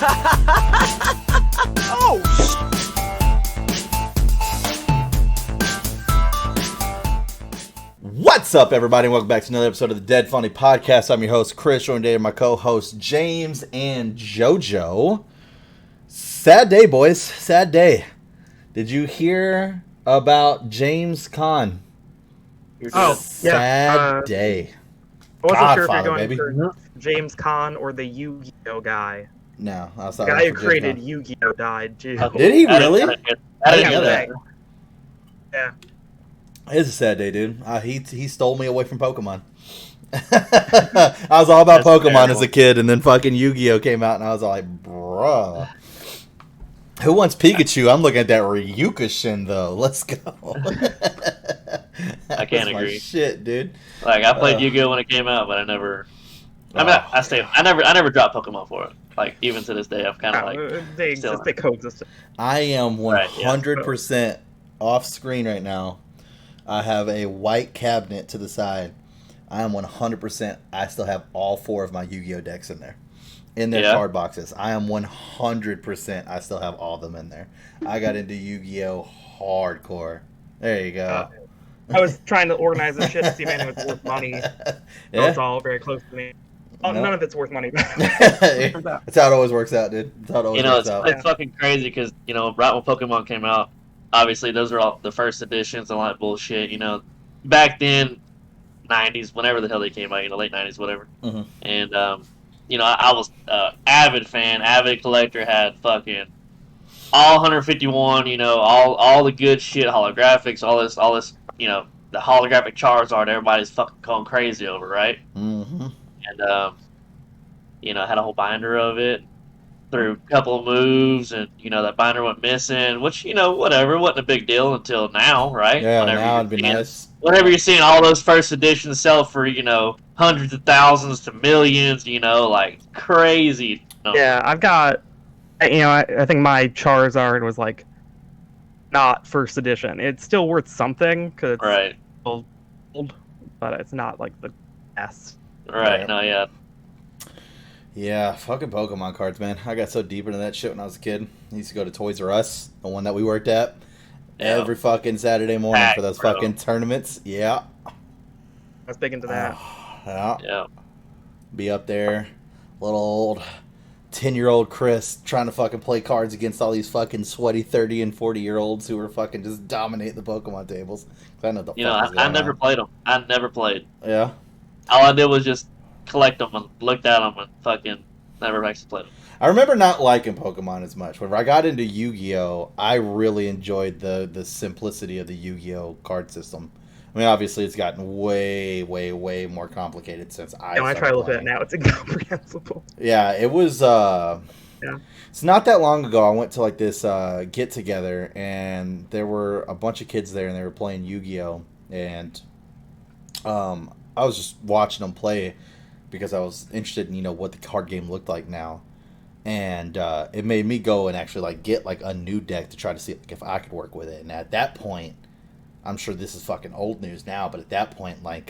Oh! What's up, everybody? Welcome back to another episode of the Dead Funny Podcast. I'm your host, Chris, joined today by my co-hosts, James and JoJo. Sad day, boys. Sad day. Did you hear about James Caan? Oh, Sad day. I wasn't sure if Godfather, you're going baby. for James Caan or the Yu-Gi-Oh guy. No, I was The talking guy who about created James Yu-Gi-Oh died too. Caan. Did he really? I didn't know that. Yeah. It's a sad day, dude. He stole me away from Pokemon. I was all about That's Pokemon terrible. as a kid, and then fucking Yu-Gi-Oh came out, and I was all like, bruh. Who wants Pikachu? I'm looking at that Ryukushin, though. Let's go. I can't That's my agree. shit, dude. Like I played Yu-Gi-Oh when it came out, but I never. I mean, I never dropped Pokemon for it. Like even to this day, I'm kind of like. They still- exist. They coexist. I am Right, yeah. 100% off screen right now. I have a white cabinet to the side. I am 100%. I still have all 4 of my Yu-Gi-Oh decks in there. In their Yeah. card boxes. I am 100%. I still have all of them in there. I got into Yu-Gi-Oh hardcore. There you go. I was trying to organize this shit to see if any of it's worth money. So Yeah. it's all very close to me. Oh, No. None of it's worth money. That's how it always works out, dude. That's how it always You know, works it's, out. it's fucking crazy because right when Pokemon came out, obviously those were all the first editions and all that bullshit. You know, back then, '90s, whenever the hell they came out, late '90s, whatever. Mhm. And I was avid fan, avid collector, had fucking all 151. All the good shit, holographics, all this. The holographic Charizard, everybody's fucking going crazy over, right? Mm-hmm. And I had a whole binder of it. Through a couple of moves, and that binder went missing, which whatever, wasn't a big deal until now, right? Yeah, Whenever now you're it'd be seeing- nice. Whenever you're seeing all those first editions sell for hundreds of thousands to millions, like crazy. Yeah, I've got. I think my Charizard was like not first edition. It's still worth something because it's Right, old, but it's not like the best. right. Right. No, yeah. Yeah, fucking Pokemon cards, man. I got so deep into that shit when I was a kid. I used to go to Toys R Us, the one that we worked at, Yeah. every fucking Saturday morning Packed, for those bro. fucking tournaments. Yeah. I was big into that. Yeah. Yeah. Be up there, little old 10-year-old Chris trying to fucking play cards against all these fucking sweaty 30 and 40-year-olds who were fucking just dominating the Pokemon tables. I know the fuck was I going never on. played them. I never played. Yeah. All I did was just collect them and looked at them and fucking never actually played them. I remember not liking Pokemon as much. When I got into Yu-Gi-Oh, I really enjoyed the simplicity of the Yu-Gi-Oh card system. I mean, obviously, it's gotten way, way, way more complicated since I When I started try to look at it playing. now, it's incomprehensible. Yeah, it was. It's not that long ago. I went to like this get together, and there were a bunch of kids there, and they were playing Yu-Gi-Oh, and I was just watching them play because I was interested in what the card game looked like now, and it made me go and actually like get like a new deck to try to see if I could work with it. And at that point, I'm sure this is fucking old news now, but at that point, like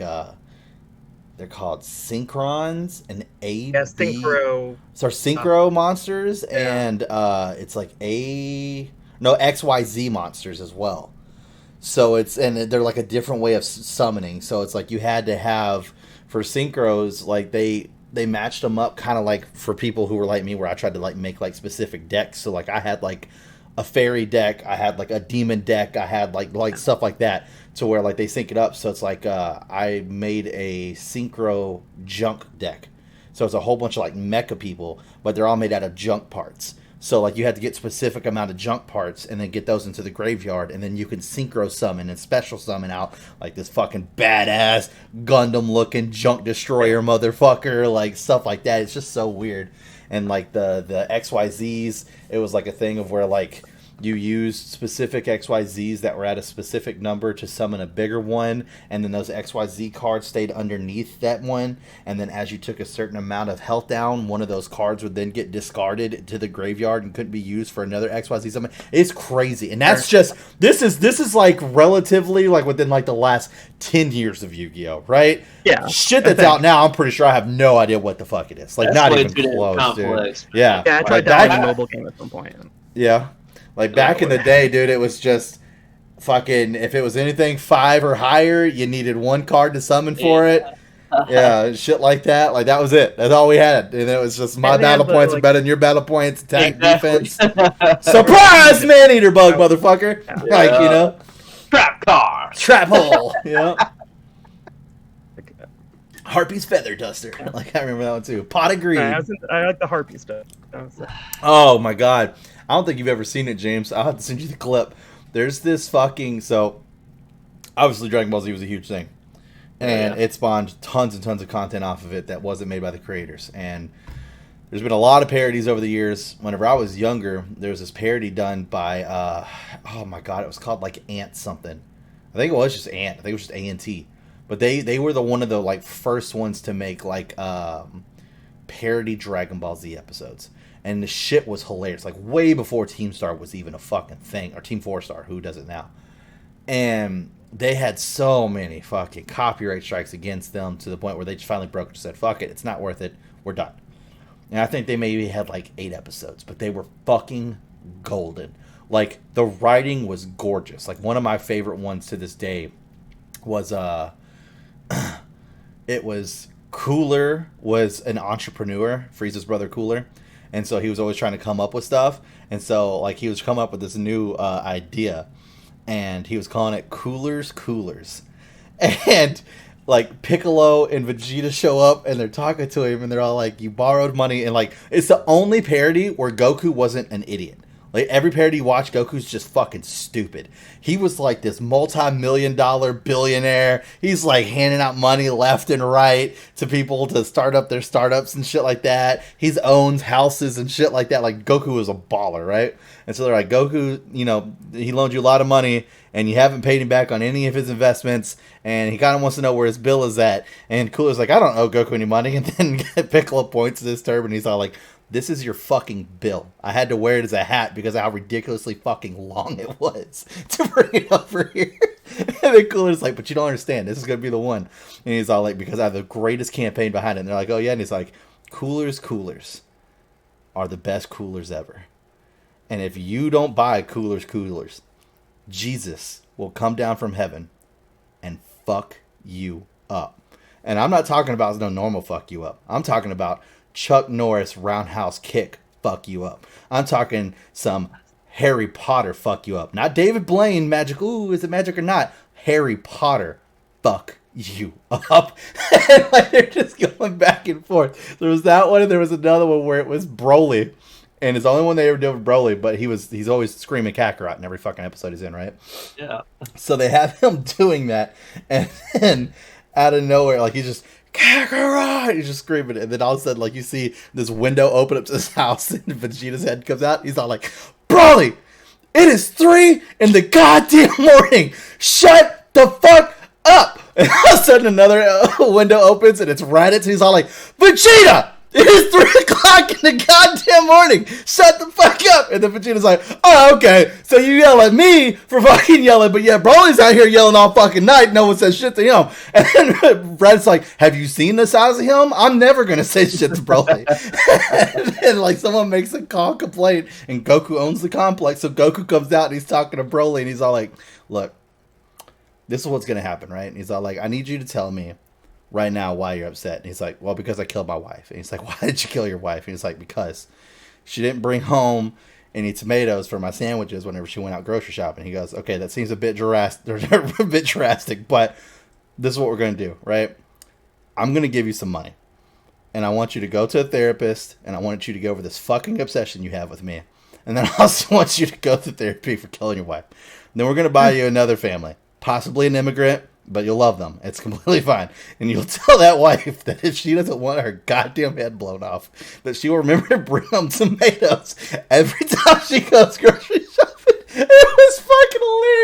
they're called Synchrons and A. Yeah, Synchro. So Synchro monsters, Yeah. and it's like XYZ monsters as well. So they're like a different way of summoning. So it's like you had to have for Synchros, like they matched them up kind of like for people who were like me, where I tried to like make like specific decks. So like I had like a fairy deck, I had like a demon deck, I had like stuff like that, to where like they sync it up. So it's like I made a Synchro junk deck. So it's a whole bunch of like mecha people, but they're all made out of junk parts. So like you had to get specific amount of junk parts and then get those into the graveyard, and then you can synchro summon and special summon out like this fucking badass Gundam looking junk destroyer motherfucker, like stuff like that. It's just so weird. And like the XYZs, it was like a thing of where like you used specific XYZs that were at a specific number to summon a bigger one, and then those XYZ cards stayed underneath that one, and then as you took a certain amount of health down, one of those cards would then get discarded to the graveyard and couldn't be used for another XYZ summon. It's crazy. And that's just, this is like relatively like within like the last 10 years of Yu-Gi-Oh, right? Yeah. Shit that's out now, I'm pretty sure I have no idea what the fuck it is. Like, That's not way even too close, complex. dude. Yeah. Yeah, I tried downloading a mobile game at some point. Yeah. Like, back in the day, dude, it was just fucking, if it was anything 5 or higher, you needed one card to summon for it. Yeah, shit like that. Like, that was it. That's all we had. And it was just my battle points are better than your battle points, attack, defense. Surprise, man-eater bug, motherfucker. Yeah. Like, you know. Trap car. Trap hole. Yeah. Harpy's feather duster. Like, I remember that one too. Pot of greed. I like the harpy stuff. Oh my god. I don't think you've ever seen it, James. I'll have to send you the clip. There's this fucking, so obviously Dragon Ball Z was a huge thing. And it spawned tons and tons of content off of it that wasn't made by the creators. And there's been a lot of parodies over the years. Whenever I was younger, there was this parody done by oh my god, it was called like Ant something. I think it was just Ant. I think it was just A-N-T. But they were one of the like first ones to make like parody Dragon Ball Z episodes. And the shit was hilarious. Like, way before Team Star was even a fucking thing. Or Team 4-Star, who does it now. And they had so many fucking copyright strikes against them to the point where they just finally broke and said, fuck it, it's not worth it, we're done. And I think they maybe had like 8 episodes. But they were fucking golden. Like, the writing was gorgeous. Like, one of my favorite ones to this day was, it was Cooler was an entrepreneur, Frieza's brother Cooler. And so he was always trying to come up with stuff. And so, like, he was coming up with this new idea. And he was calling it Cooler's Coolers. And, like, Piccolo and Vegeta show up and they're talking to him. And they're all like, you borrowed money. And, like, it's the only parody where Goku wasn't an idiot. Like, every parody you watch, Goku's just fucking stupid. He was like this multi-million-dollar billionaire. He's like handing out money left and right to people to start up their startups and shit like that. He owns houses and shit like that. Like, Goku was a baller, right? And so they're like, Goku, you know, he loaned you a lot of money and you haven't paid him back on any of his investments. And he kind of wants to know where his bill is at. And Cooler's like, I don't owe Goku any money. And then Piccolo points to his turban and he's all like, this is your fucking bill. I had to wear it as a hat because of how ridiculously fucking long it was to bring it over here. And then Cooler's like, but you don't understand. This is going to be the one. And he's all like, because I have the greatest campaign behind it. And they're like, oh yeah. And he's like, Coolers are the best coolers ever. And if you don't buy Coolers, Jesus will come down from heaven and fuck you up. And I'm not talking about no normal fuck you up. I'm talking about Chuck Norris roundhouse kick fuck you up. I'm talking some Harry Potter fuck you up. Not David Blaine magic. Ooh, is it magic or not? Harry Potter fuck you up. And like, they're just going back and forth. There was that one and there was another one where it was Broly. And it's the only one they ever did with Broly, but he's always screaming Kakarot in every fucking episode he's in, right? Yeah. So they have him doing that, and then out of nowhere, like, he's just Kakarot! He's just screaming it, and then all of a sudden, like, you see this window open up to his house, and Vegeta's head comes out. He's all like, Broly, it is 3 in the goddamn morning. Shut the fuck up! And all of a sudden, another window opens, and it's Raditz. He's all like, Vegeta! It is 3 o'clock in the goddamn morning. Shut the fuck up. And then Vegeta's like, oh, okay. So you yell at me for fucking yelling, but yeah, Broly's out here yelling all fucking night. No one says shit to him. And then Red's like, have you seen the size of him? I'm never going to say shit to Broly. And like, someone makes a call complaint, and Goku owns the complex. So Goku comes out and he's talking to Broly, and he's all like, look, this is what's going to happen, right? And he's all like, I need you to tell me right now why you're upset. And he's like, well, because I killed my wife. And he's like, why did you kill your wife? And he's like, because she didn't bring home any tomatoes for my sandwiches whenever she went out grocery shopping. He goes, okay, that seems a bit drastic, but this is what we're going to do, right? I'm going to give you some money, and I want you to go to a therapist, and I want you to go over this fucking obsession you have with me. And then I also want you to go to therapy for killing your wife. And then we're going to buy you another family, possibly an immigrant, but you'll love them. It's completely fine. And you'll tell that wife that if she doesn't want her goddamn head blown off, that she will remember to bring them tomatoes every time she goes grocery shopping.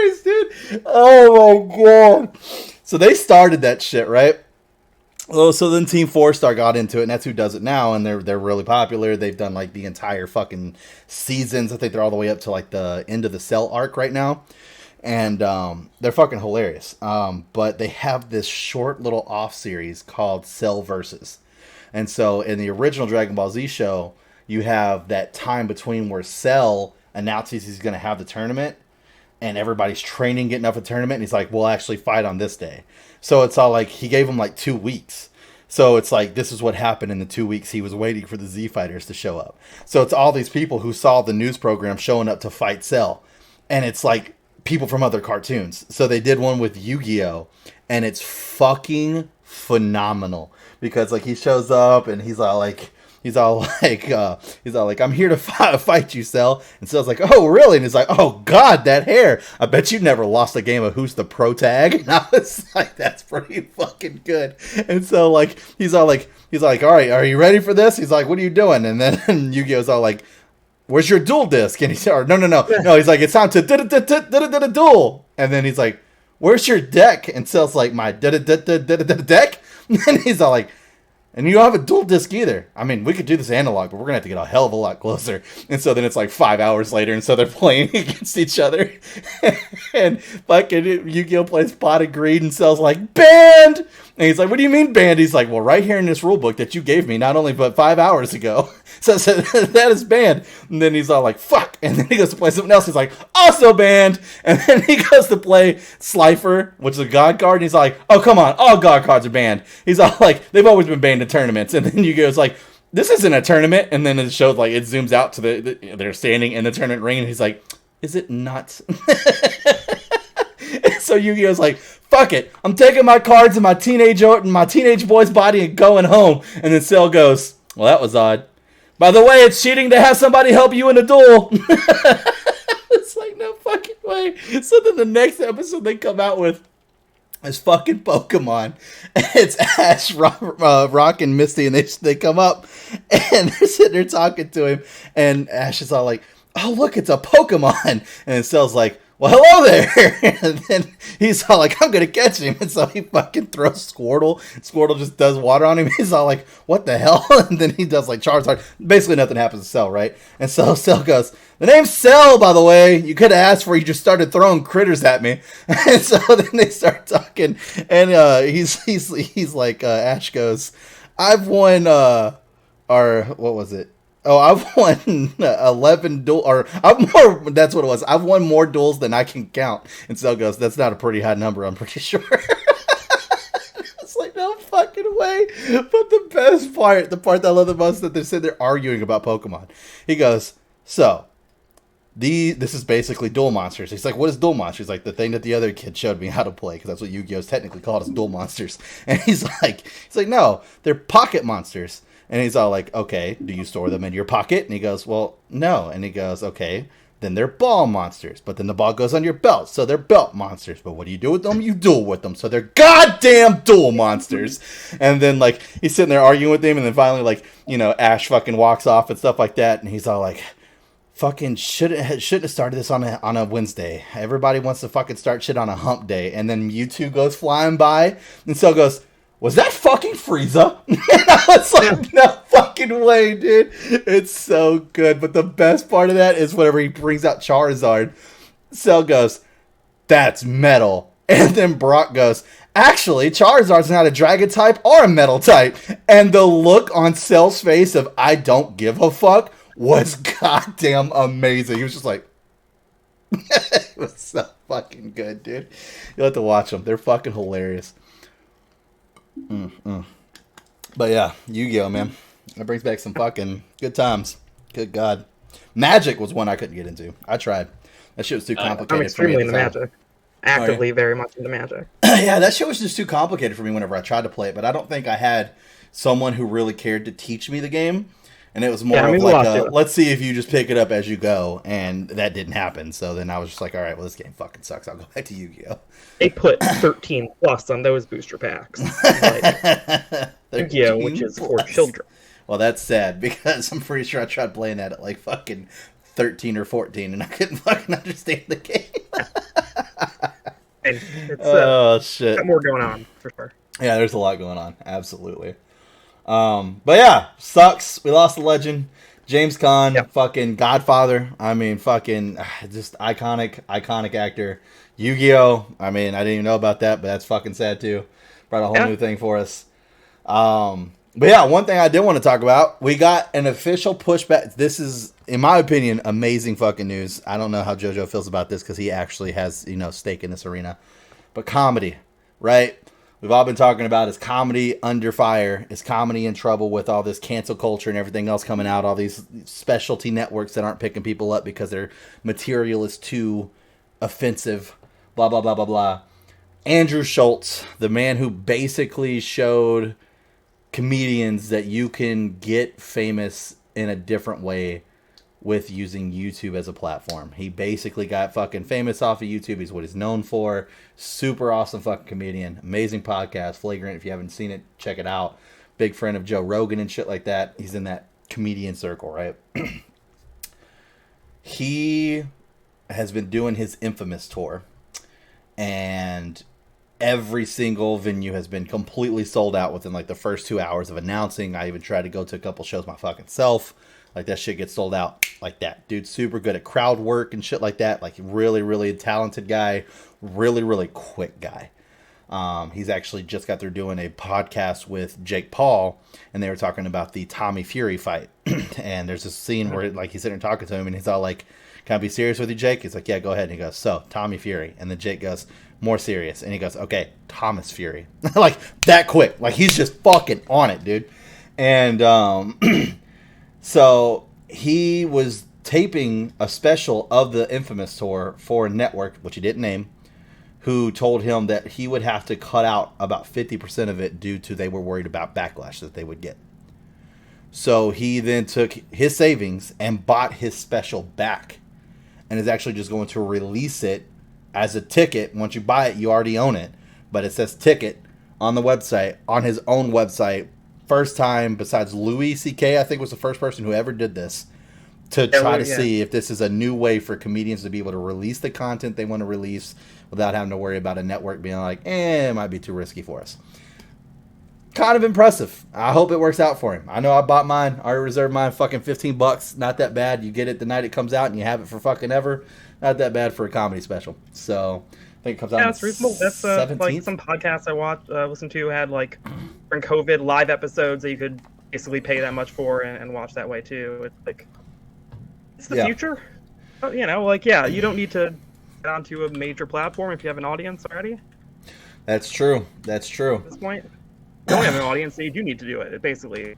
hilarious, dude. Oh my god. So they started that shit, right? Oh, so then Team 4-Star got into it, and that's who does it now, and they're really popular. They've done like the entire fucking seasons. I think they're all the way up to like the end of the Cell arc right now, and they're fucking hilarious. But they have this short little off series called Cell Versus, and so in the original Dragon Ball Z show, you have that time between where Cell announces he's going to have the tournament, and everybody's training, getting up for the tournament, and he's like, we'll actually fight on this day. So it's all like, he gave him like 2 weeks. So it's like, this is what happened in the 2 weeks he was waiting for the Z Fighters to show up. So it's all these people who saw the news program showing up to fight Cell. And it's like people from other cartoons. So they did one with Yu-Gi-Oh! And it's fucking phenomenal. Because like he shows up and he's all like, I'm here to fight you, Cell. And Cell's like, oh, really? And he's like, oh, God, that hair. I bet you never lost a game of Who's the Pro Tag. And I was like, that's pretty fucking good. And so, like, he's all like, all right, are you ready for this? He's like, what are you doing? And then Yu-Gi-Oh's all like, where's your duel disc? And he's like, no. He's like, it's time to duel. And then he's like, where's your deck? And Cell's like, my deck? And he's all like, and you don't have a dual disc either. I mean, we could do this analog, but we're going to have to get a hell of a lot closer. And so then it's like 5 hours later, and so they're playing against each other. And fucking Yu-Gi-Oh! Plays Pot of Greed, and Cell's like, banned! And he's like, what do you mean banned? He's like, well, right here in this rule book that you gave me not only but 5 hours ago. So that is banned. And then he's all like, fuck. And then he goes to play something else. He's like, also banned. And then he goes to play Slifer, which is a god card. And he's like, oh, come on. All god cards are banned. He's all like, they've always been banned in tournaments. And then Yu-Gi-Oh's like, this isn't a tournament. And then it shows like, it zooms out to they're standing in the tournament ring. And he's like, is it not? So Yu-Gi-Oh's like, fuck it. I'm taking my cards and my teenage boy's body and going home. And then Cell goes, well, that was odd. By the way, it's cheating to have somebody help you in a duel. It's like, no fucking way. So then the next episode they come out with is fucking Pokemon. And it's Ash, Rock, and Misty. And they come up and they're sitting there talking to him. And Ash is all like, oh, look, it's a Pokemon. And Cell's like, well, hello there. And then he's all like, I'm going to catch him. And so he fucking throws Squirtle. Squirtle just does water on him. He's all like, what the hell? And then he does like Charizard. Basically nothing happens to Cell, right? And so Cell goes, the name's Cell, by the way. You could have asked for it. You just started throwing critters at me. And so then they start talking. And he's like, Ash goes, I've won, what was it? Oh, I've won 11 duels, that's what it was. I've won more duels than I can count. And Cell goes, that's not a pretty high number, I'm pretty sure. It's like, no fucking way. But the best part, the part that I love the most, that they're sitting there arguing about Pokemon. He goes, so, this is basically duel monsters. He's like, what is duel monsters? Like, the thing that the other kid showed me how to play, because that's what Yu-Gi-Oh's technically called, is duel monsters. And he's like, no, they're pocket monsters. And he's all like, okay, do you store them in your pocket? And he goes, well, no. And he goes, okay, then they're ball monsters. But then the ball goes on your belt, so they're belt monsters. But what do you do with them? You duel with them. So they're goddamn duel monsters. And then, like, he's sitting there arguing with him, and then finally, like, Ash fucking walks off and stuff like that. And he's all like, fucking should have started this on a Wednesday. Everybody wants to fucking start shit on a hump day. And then Mewtwo goes flying by, and so goes, was that fucking Frieza? And I was like, no fucking way, dude. It's so good. But the best part of that is whenever he brings out Charizard, Cell goes, that's metal. And then Brock goes, actually, Charizard's not a dragon type or a metal type. And the look on Cell's face of, I don't give a fuck, was goddamn amazing. He was just like, it was so fucking good, dude. You'll have to watch them. They're fucking hilarious. But yeah, Yu-Gi-Oh, man. That brings back some fucking good times. Good God. Magic was one I couldn't get into. I tried. That shit was too complicated. I'm extremely into Magic. Actively very much into Magic. Yeah, that shit was just too complicated for me whenever I tried to play it, but I don't think I had someone who really cared to teach me the game. And it was more of like, let's see if you just pick it up as you go. And that didn't happen. So then I was just like, all right, well, this game fucking sucks. I'll go back to Yu-Gi-Oh! They put 13 plus on those booster packs. Like, Yu-Gi-Oh, which is for children. Well, that's sad because I'm pretty sure I tried playing that at like fucking 13 or 14 and I couldn't fucking understand the game. It's Oh shit. got more going on for sure. Yeah, there's a lot going on. Absolutely. But yeah, sucks. We lost the legend. James Caan, Yep. fucking Godfather. I mean, fucking just iconic actor. Yu-Gi-Oh! I mean, I didn't even know about that, but that's fucking sad too. Brought a whole new thing for us. But yeah, one thing I did want to talk about, we got an official pushback. This is, in my opinion, amazing fucking news. I don't know how JoJo feels about this because he actually has, stake in this arena. But comedy, right? We've all been talking about, is comedy under fire? Is comedy in trouble with all this cancel culture and everything else coming out? All these specialty networks that aren't picking people up because their material is too offensive. Blah, blah, blah, blah, blah. Andrew Schultz, the man who basically showed comedians that you can get famous in a different way with using YouTube as a platform. He basically got fucking famous off of YouTube. He's what he's known for. Super awesome fucking comedian. Amazing podcast. Flagrant. If you haven't seen it, check it out. Big friend of Joe Rogan and shit like that. He's in that comedian circle, right? He has been doing his Infamous tour. And every single venue has been completely sold out within like the first 2 hours of announcing. I even tried to go to a couple shows my fucking self. Like, that shit gets sold out like that. Dude's super good at crowd work and shit like that. Like, really, really talented guy. Really, really quick guy. He's actually just got through doing a podcast with Jake Paul, and they were talking about the Tommy Fury fight. And there's this scene where, like, he's sitting there talking to him, and he's all like, "Can I be serious with you, Jake?" He's like, "Yeah, go ahead." And he goes, "So, Tommy Fury." And then Jake goes, "More serious." And he goes, "Okay, Thomas Fury." Like, that quick. Like, he's just fucking on it, dude. And, so he was taping a special of the Infamous tour for a network, which he didn't name, who told him that he would have to cut out about 50% of it due to they were worried about backlash that they would get. So he then took his savings and bought his special back and is actually just going to release it as a ticket. Once you buy it, you already own it, but it says ticket on the website, on his own website. First time, besides Louis C.K., I think was the first person who ever did this, to try to see if this is a new way for comedians to be able to release the content they want to release without having to worry about a network being like, it might be too risky for us. Kind of impressive. I hope it works out for him. I know I bought mine. I already reserved mine, fucking $15. Not that bad. You get it the night it comes out and you have it for fucking ever. Not that bad for a comedy special. So I think it comes out that's reasonable. That's like some podcasts I listened to had like during COVID live episodes that you could basically pay that much for and watch that way too. It's like, it's the future. You don't need to get onto a major platform if you have an audience already. That's true. That's true. At this point, you don't have an audience, so you do need to do it. Basically,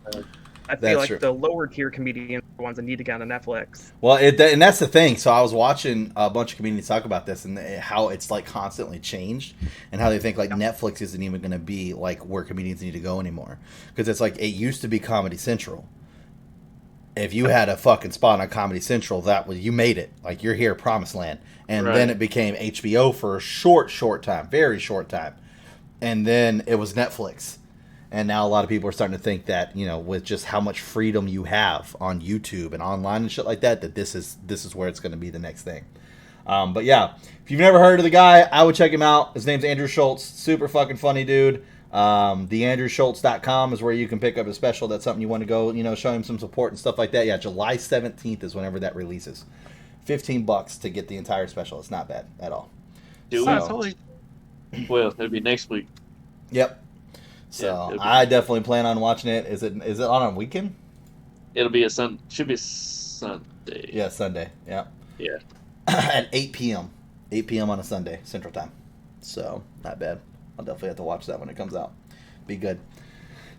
I feel like the lower tier comedians are the ones that need to get on Netflix. Well, and that's the thing. So I was watching a bunch of comedians talk about this and how it's like constantly changed, and how they think like Netflix isn't even going to be like where comedians need to go anymore, because it's like it used to be Comedy Central. If you had a fucking spot on Comedy Central, you made it. Like, you're here, promised land. And then it became HBO for a short time, very short time, and then it was Netflix. And now a lot of people are starting to think that, with just how much freedom you have on YouTube and online and shit like that, that this is where it's going to be the next thing. But yeah, if you've never heard of the guy, I would check him out. His name's Andrew Schultz. Super fucking funny dude. TheAndrewSchultz.com is where you can pick up a special. That's something you want to go, show him some support and stuff like that. Yeah, July 17th is whenever that releases. $15 to get the entire special. It's not bad at all. Well, it'll be next week. Yep. So I definitely plan on watching it. Is it on a weekend? It'll be should be Sunday. Yeah, Sunday. Yeah. Yeah. At 8 p.m. 8 p.m. on a Sunday, Central Time. So, not bad. I'll definitely have to watch that when it comes out. Be good.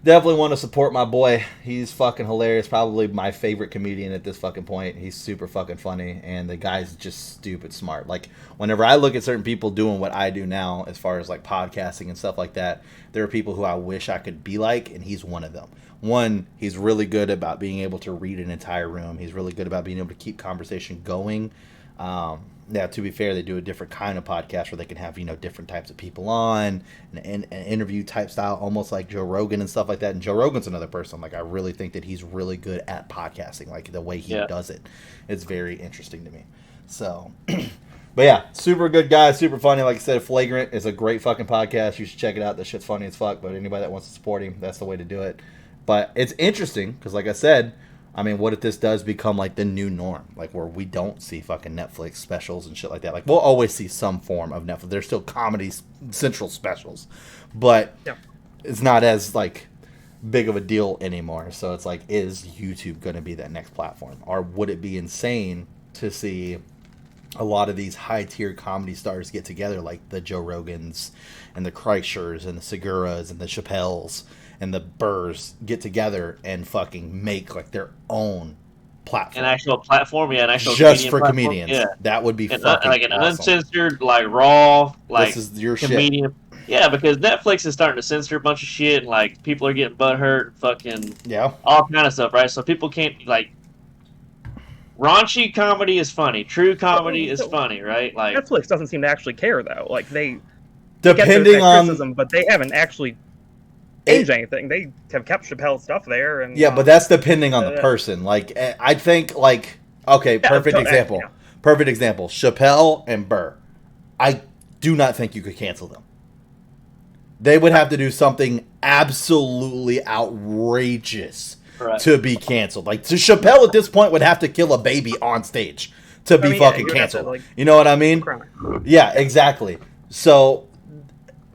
Definitely want to support my boy. He's fucking hilarious. Probably my favorite comedian at this fucking point. He's super fucking funny, and the guy's just stupid smart. Like, whenever I look at certain people doing what I do now, as far as like podcasting and stuff like that, there are people who I wish I could be like, and he's one of them. One, he's really good about being able to read an entire room. He's really good about being able to keep conversation going. Now, to be fair, they do a different kind of podcast where they can have, different types of people on, and an interview type style, almost like Joe Rogan and stuff like that. And Joe Rogan's another person. Like, I really think that he's really good at podcasting, like the way he does it. It's very interesting to me. So, But yeah, super good guy, super funny. Like I said, Flagrant is a great fucking podcast. You should check it out. That shit's funny as fuck. But anybody that wants to support him, that's the way to do it. But it's interesting because, like I said, I mean, what if this does become like the new norm? Like where we don't see fucking Netflix specials and shit like that. Like we'll always see some form of Netflix. There's still Comedy Central specials, but it's not as like big of a deal anymore. So it's like, is YouTube going to be that next platform, or would it be insane to see a lot of these high-tier comedy stars get together, like the Joe Rogans and the Kreischers and the Seguras and the Chappelles and the Burrs get together and fucking make like their own platform, an actual platform, an actual just for platform. comedians. Yeah, that would be fucking like an awesome. uncensored, like raw, like this is your comedian. Shit. Yeah, because Netflix is starting to censor a bunch of shit, and like people are getting butthurt, fucking all kind of stuff, right? So people can't like. Raunchy comedy is funny. True comedy is funny, right? Like Netflix doesn't seem to actually care though. Like they depending on criticism, but they haven't actually changed anything. They have kept Chappelle's stuff there, and but that's depending on the person. Like I think, like perfect example. Perfect example. Chappelle and Burr. I do not think you could cancel them. They would have to do something absolutely outrageous. Right. To be canceled. Like, so Chappelle at this point would have to kill a baby on stage to be fucking canceled. Like, you know what I mean? Yeah, exactly. So,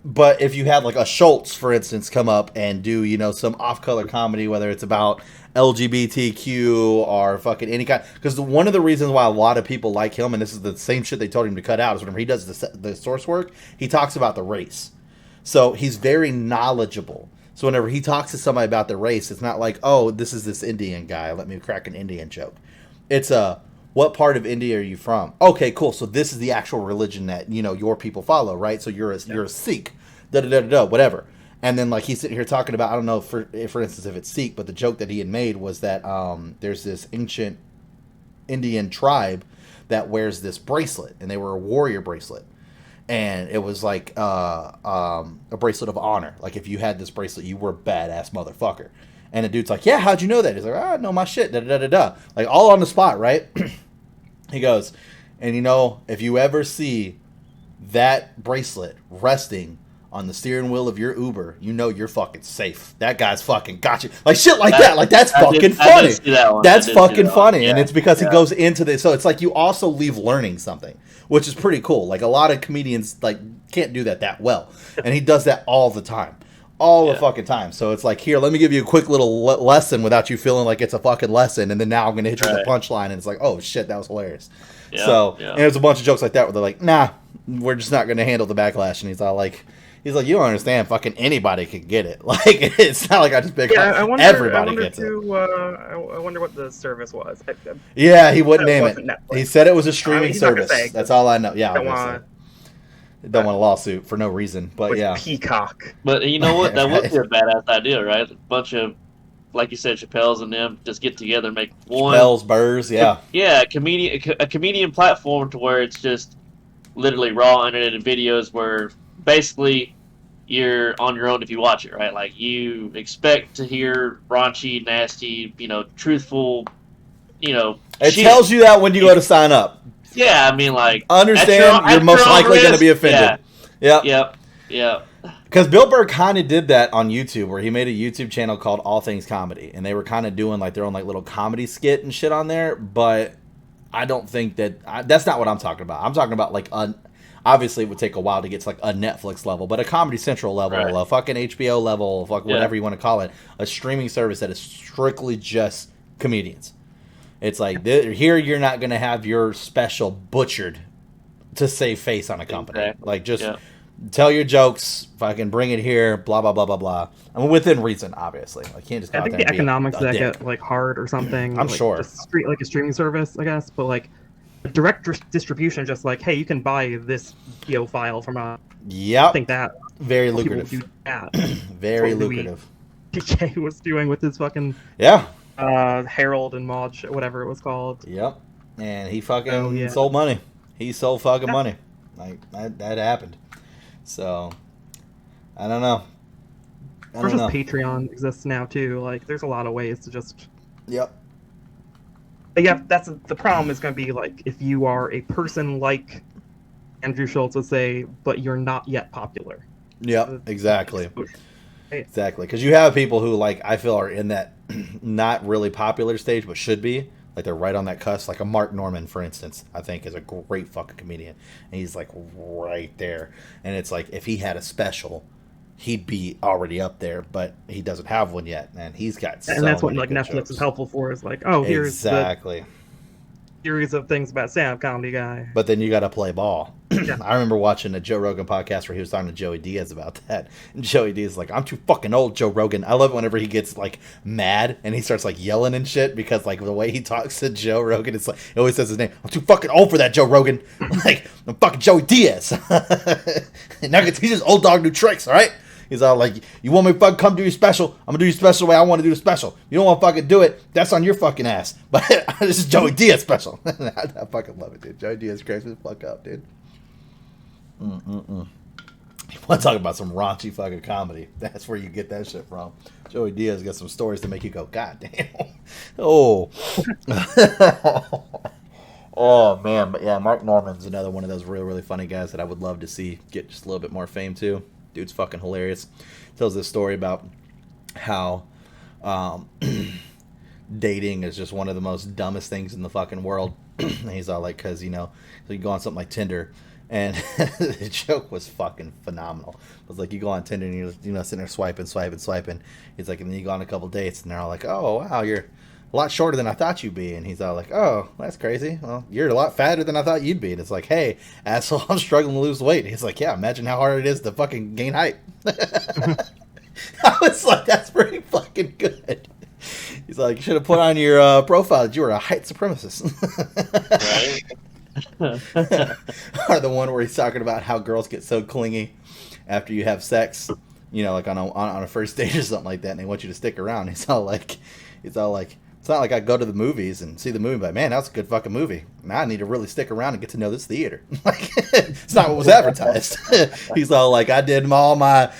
but if you had like a Schultz, for instance, come up and do, some off-color comedy, whether it's about LGBTQ or fucking any kind, because one of the reasons why a lot of people like him, and this is the same shit they told him to cut out, is whenever he does the source work, he talks about the race. So he's very knowledgeable. So whenever he talks to somebody about the race, it's not like, oh, this is this Indian guy. Let me crack an Indian joke. It's what part of India are you from? Okay, cool. So this is the actual religion that, your people follow, right? So you're a Sikh, whatever. And then like he's sitting here talking about, I don't know, for instance, if it's Sikh, but the joke that he had made was that there's this ancient Indian tribe that wears this bracelet, and they were a warrior bracelet. And it was like a bracelet of honor. Like if you had this bracelet, you were a badass motherfucker. And the dude's like, yeah, how'd you know that? He's like, I know my shit. Like all on the spot, right? He goes, and if you ever see that bracelet resting on the steering wheel of your Uber, you're fucking safe. That guy's fucking got you. Like shit like that. Like that's fucking funny. That's fucking funny. And it's because he goes into this. So it's like you also leave learning something, which is pretty cool. Like a lot of comedians like can't do that well. And he does that all the time. All the fucking time. So it's like, here, let me give you a quick little lesson without you feeling like it's a fucking lesson. And then now I'm going to hit you with a punchline. And it's like, oh shit, that was hilarious. And there's a bunch of jokes like that where they're like, nah, we're just not going to handle the backlash. And he's like, you don't understand. Fucking anybody can get it. Like, it's not like I just pick up. Everybody gets it. I wonder what the service was. He wouldn't name it. Netflix. He said it was a streaming service. That's all I know. Yeah, don't want a lawsuit for no reason. But yeah. Peacock. But you know what? That would be a badass idea, right? A bunch of, like you said, Chappelle's and them just get together and make one. Chappelle's, Burrs, yeah. Yeah, a comedian platform to where it's just literally raw unedited videos where basically you're on your own if you watch it, right? Like you expect to hear raunchy, nasty, truthful, It shit. Tells you that when you go to sign up. Yeah, I mean, like understand you're most likely going to be offended. Yeah. Because Bill Burr kind of did that on YouTube, where he made a YouTube channel called All Things Comedy, and they were kind of doing like their own like little comedy skit and shit on there. But I don't think that's not what I'm talking about. I'm talking about like obviously it would take a while to get to like a Netflix level, but a Comedy Central level, a fucking HBO level, whatever you want to call it, a streaming service that is strictly just comedians. It's like here you're not going to have your special butchered to save face on a company. Exactly. Like just tell your jokes, fucking bring it here, blah blah blah blah blah. I mean, within reason, obviously. Like can't just. I think the economics that get like hard or something. I'm like, sure. Like a streaming service, I guess, but like direct distribution, just like, hey, you can buy this video file from a. Yep. I think that very lucrative. Do that. Very lucrative. PK was doing with his fucking Harold and Maude, whatever it was called. Yep. And he fucking sold money. He sold fucking money. Like that happened. So I don't know. Patreon exists now too. Like there's a lot of ways to just. Yep. But yeah, that's the problem is going to be like if you are a person like Andrew Schultz would say, but you're not yet popular. Yep, exactly. Exactly. Because you have people who, like, I feel are in that not really popular stage, but should be. Like, they're right on that cusp. Like a Mark Norman, for instance, I think is a great fucking comedian. And he's, like, right there. And it's like, if he had a special, he'd be already up there, but he doesn't have one yet. And he's got and that's what, like, Netflix jokes. is helpful for, is like, oh, here's exactly. the series of things about stand-up comedy guy. But then you got to play ball. Yeah. I remember watching a Joe Rogan podcast where he was talking to Joey Diaz about that. And Joey Diaz is like, I'm too fucking old, Joe Rogan. I love it whenever he gets, like, mad and he starts, like, yelling and shit, because, like, the way he talks to Joe Rogan, it's like, he always says his name. I'm too fucking old for that, Joe Rogan. Like, I'm fucking Joey Diaz. And now I can teach this old dog new tricks, all right? He's all like, you want me to fucking come do your special? I'm going to do your special the way I want to do the special. You don't want to fucking do it, that's on your fucking ass. But this is Joey Diaz special. I fucking love it, dude. Joey Diaz cracks me the fuck up, dude. You want to talk about some raunchy fucking comedy? That's where you get that shit from. Joey Diaz got some stories to make you go, God damn. Oh. Oh, man. But yeah, Mark Norman's another one of those really, really funny guys that I would love to see get just a little bit more fame, too. Dude's fucking hilarious. Tells this story about how dating is just one of the most dumbest things in the fucking world. And he's all like, because, you know, so you go on something like Tinder, and the joke was fucking phenomenal. It was like, you go on Tinder and you're, you know, sitting there swiping. He's like, and then you go on a couple dates and they're all like, oh, wow, you're a lot shorter than I thought you'd be. And he's all like, oh, that's crazy. Well, you're a lot fatter than I thought you'd be. And it's like, hey, asshole, I'm struggling to lose weight. And he's like, yeah, imagine how hard it is to fucking gain height. I was like, that's pretty fucking good. He's like, you should have put on your profile that you were a height supremacist. Right? Or the one where he's talking about how girls get so clingy after you have sex, you know, like on a first date or something like that, and they want you to stick around. He's all like, it's not like I go to the movies and see the movie, but man, that's a good fucking movie. Now I need to really stick around and get to know this theater. Like, it's not what was advertised. He's all like, I did all my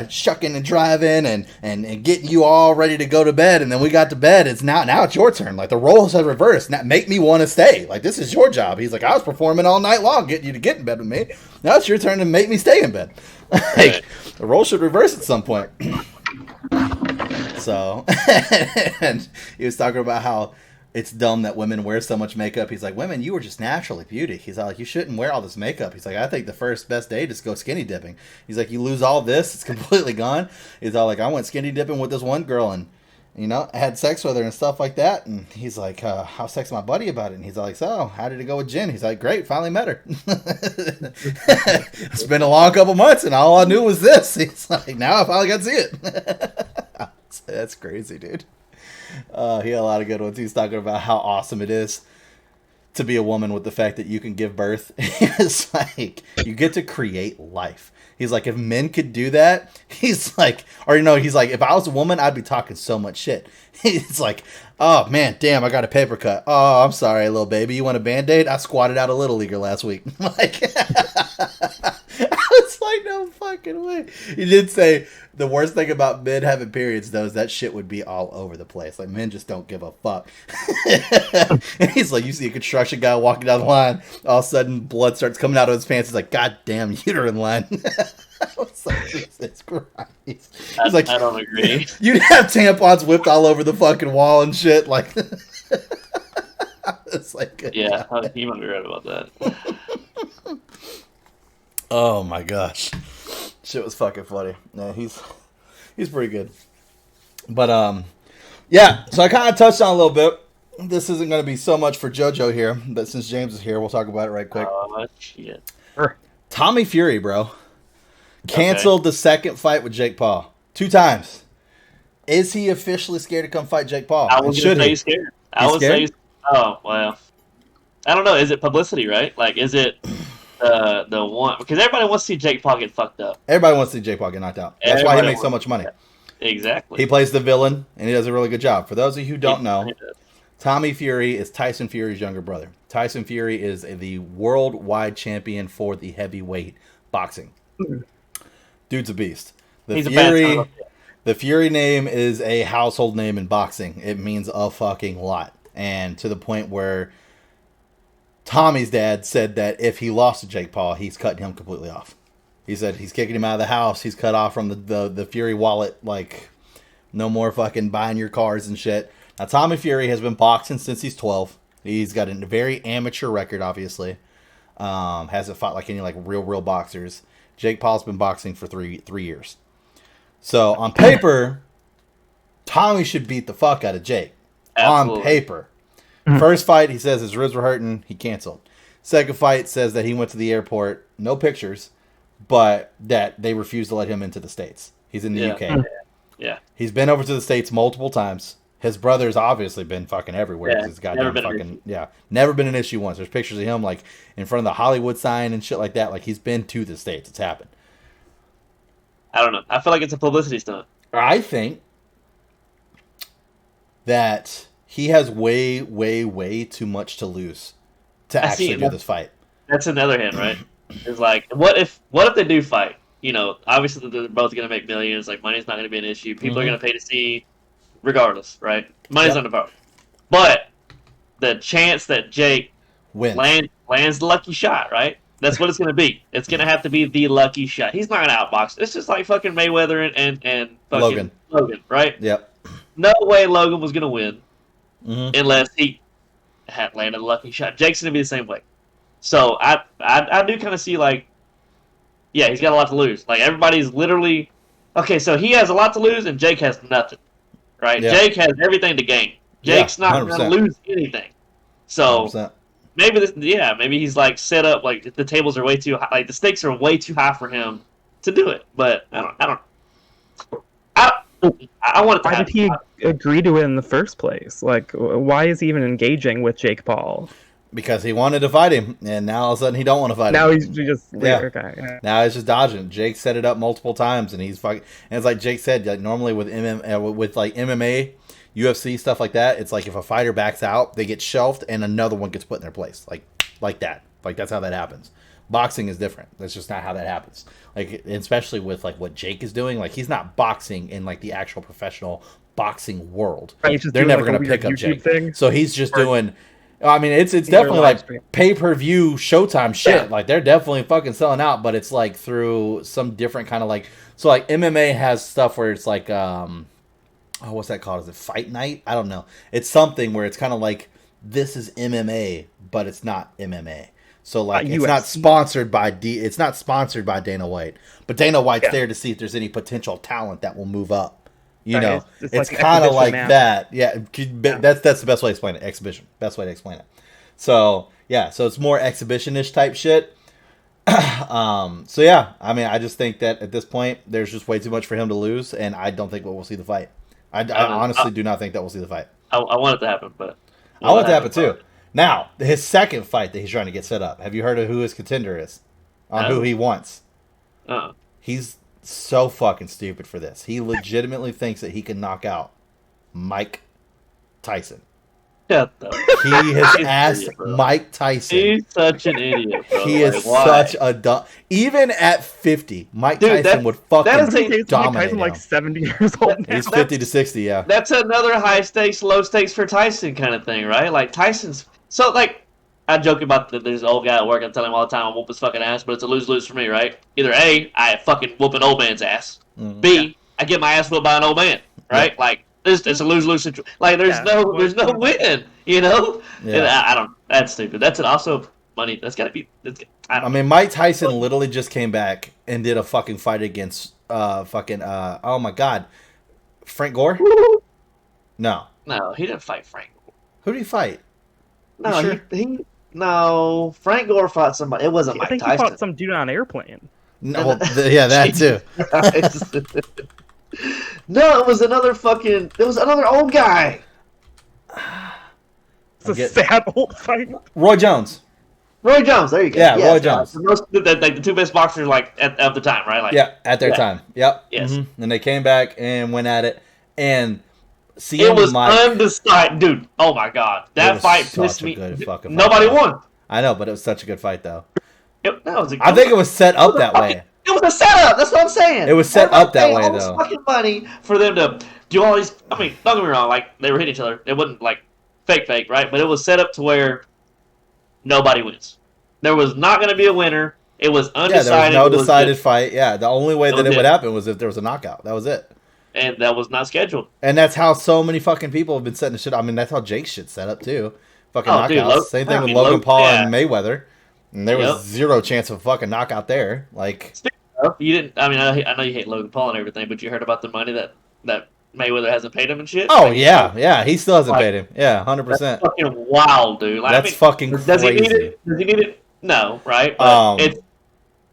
shucking and driving and getting you all ready to go to bed, and then we got to bed. It's now it's your turn. Like, the roles have reversed. Now make me want to stay. Like, this is your job. He's like, I was performing all night long getting you to get in bed with me. Now it's your turn to make me stay in bed. Like, the role should reverse at some point. So, and he was talking about how it's dumb that women wear so much makeup. He's like, women, you were just naturally beauty. He's like, you shouldn't wear all this makeup. He's like, I think the first best day is go skinny dipping. He's like, you lose all this, it's completely gone. He's all like, I went skinny dipping with this one girl and, you know, I had sex with her and stuff like that. And he's like, how's sex with my buddy about it? And he's like, so, how did it go with Jen? He's like, great, finally met her. It's been a long couple months and all I knew was this. He's like, now I finally got to see it. That's crazy, dude. He had a lot of good ones. He's talking about how awesome it is to be a woman with the fact that you can give birth. It's like, you get to create life. He's like, if men could do that, he's like, or, you know, he's like, if I was a woman, I'd be talking so much shit. He's like, oh, man, damn, I got a paper cut. Oh, I'm sorry, little baby. You want a Band-Aid? I squatted out a Little Leaguer last week. Like, I was like, no fucking way. He did say the worst thing about men having periods, though, is that shit would be all over the place. Like, men just don't give a fuck. And he's like, you see a construction guy walking down the line, all of a sudden blood starts coming out of his pants. He's like, God damn, uterine line. I was like, Jesus Christ. He's like, I don't agree. You'd have tampons whipped all over the fucking wall and shit. Like, it's like, yeah, you might be right about that. Oh my gosh, shit was fucking funny. Yeah, he's pretty good. But yeah. So I kind of touched on a little bit. This isn't going to be so much for JoJo here, but since James is here, we'll talk about it right quick. Oh shit. Tommy Fury, bro, canceled the second fight with Jake Paul 2 times. Is he officially scared to come fight Jake Paul? I was going to say scared. I would say, oh well. I don't know. Is it publicity, right? Like, is it the one? Because everybody wants to see Jake Paul get fucked up. Everybody wants to see Jake Paul get knocked out. That's why he makes so much money. Exactly. He plays the villain, and he does a really good job. For those of you who don't know, Tommy Fury is Tyson Fury's younger brother. Tyson Fury is the worldwide champion for the heavyweight boxing. Dude's a beast. The Fury name is a household name in boxing. It means a fucking lot. And to the point where Tommy's dad said that if he lost to Jake Paul, he's cutting him completely off. He said he's kicking him out of the house. He's cut off from the Fury wallet. Like, no more fucking buying your cars and shit. Now, Tommy Fury has been boxing since he's 12. He's got a very amateur record, obviously. Hasn't fought like any like real boxers. Jake Paul's been boxing for three years. So, on paper, Tommy should beat the fuck out of Jake. Absolutely. On paper. First fight, he says his ribs were hurting. He canceled. Second fight says that he went to the airport. No pictures. But that they refused to let him into the States. He's in the UK. Yeah. He's been over to the States multiple times. His brother's obviously been fucking everywhere. Yeah, he's goddamn fucking never been an issue once. There's pictures of him like in front of the Hollywood sign and shit like that. Like he's been to the States. It's happened. I don't know. I feel like it's a publicity stunt. I think that he has way too much to lose to actually do this fight. That's another hand, right? It's like, what if they do fight? You know, obviously they're both going to make millions. Like, money's not going to be an issue. People are going to pay to see, regardless, right? Money's not the problem. But the chance that Jake lands the lucky shot, right? That's what it's going to be. It's going to have to be the lucky shot. He's not going to outbox. It's just like fucking Mayweather and fucking Logan, right? Yep. No way Logan was going to win unless he had landed a lucky shot. Jake's going to be the same way. So I do kind of see like, yeah, he's got a lot to lose. Like everybody's literally okay. So he has a lot to lose, and Jake has nothing, right? Yeah. Jake has everything to gain. Jake's not going to lose anything. So 100%. Maybe he's like set up like the tables are way too high. Like the stakes are way too high for him to do it. But I want it to happen. Why did he agree to it in the first place? Like, why is he even engaging with Jake Paul? Because he wanted to fight him, and now all of a sudden he don't want to fight him. Now he's just okay. Now he's just dodging. Jake set it up multiple times, and he's fucking. And it's like Jake said, like normally with MMA, UFC stuff like that, it's like if a fighter backs out, they get shelved, and another one gets put in their place, like that. Like that's how that happens. Boxing is different. That's just not how that happens. Like especially with like what Jake is doing, like he's not boxing in like the actual professional boxing world. Right, they're never going to pick up YouTube Jake. So he's just doing. I mean, it's definitely like pay-per-view Showtime shit. Yeah. Like they're definitely fucking selling out, but it's like through some different kind of like. So like MMA has stuff where it's like, what's that called? Is it Fight Night? I don't know. It's something where it's kind of like this is MMA, but it's not MMA. So like it's not sponsored by it's not sponsored by Dana White, but Dana White's there to see if there's any potential talent that will move up. You know, it's like kind of like that. Yeah, that's the best way to explain it. Exhibition, best way to explain it. So yeah, so it's more exhibition-ish type shit. So yeah, I mean, I just think that at this point, there's just way too much for him to lose, and I don't think we'll see the fight. I honestly do not think that we'll see the fight. I want it to happen, but I want it to happen too. Now, his second fight that he's trying to get set up. Have you heard of who his contender is? On who he wants? He's so fucking stupid for this. He legitimately thinks that he can knock out Mike Tyson. He has asked Mike Tyson. He's such an idiot, bro. He is such a dumb. Even at 50, Mike Tyson would fucking dominate Mike Tyson like 70 years old now. He's 50 to 60, yeah. That's another high stakes, low stakes for Tyson kind of thing, right? Like Tyson's so like. I joke about this old guy at work. I'm telling him all the time I whoop his fucking ass, but it's a lose-lose for me, right? Either A, I fucking whoop an old man's ass. B, I get my ass whooped by an old man, right? Yeah. Like it's a lose-lose situation. Like there's no win, you know? Yeah. I don't. That's stupid. That's it. Also, money. That's gotta be. I mean, Mike Tyson literally just came back and did a fucking fight against oh my god, Frank Gore. No, he didn't fight Frank Gore. Who did he fight? No, sure? No, Frank Gore fought somebody. It wasn't Mike Tyson. I think he fought some dude on an airplane. No, yeah, that too. No, it was another old guy. It's a sad old fight. Roy Jones. There you go. Yeah, Roy Jones. The two best boxers of the time, right? Like, yeah, at their time. Yep. Yes. Mm-hmm. And they came back and went at it, and it was undecided, dude. Oh my god, that fight pissed me. Nobody won. I know, but it was such a good fight, though. I think it was set up that way. It was a setup. That's what I'm saying. It was set up that way, though. All this fucking money for them to do all these. I mean, don't get me wrong. Like they were hitting each other. It wasn't like fake, right? But it was set up to where nobody wins. There was not going to be a winner. It was undecided. Yeah, there was no decided fight. Yeah, the only way that it would happen was if there was a knockout. That was it. And that was not scheduled. And that's how so many fucking people have been setting the shit. I mean, that's how Jake's shit's set up too. Fucking knockouts. Dude, Same thing with Logan Paul and Mayweather. And there was zero chance of a fucking knockout there. Like, you didn't. I mean, I know you hate Logan Paul and everything, but you heard about the money that Mayweather hasn't paid him and shit. Oh yeah, he still hasn't paid him. Yeah, 100%. That's fucking wild, dude. Like, that's fucking crazy. Does he need it? Does he need it? No, right? But it's.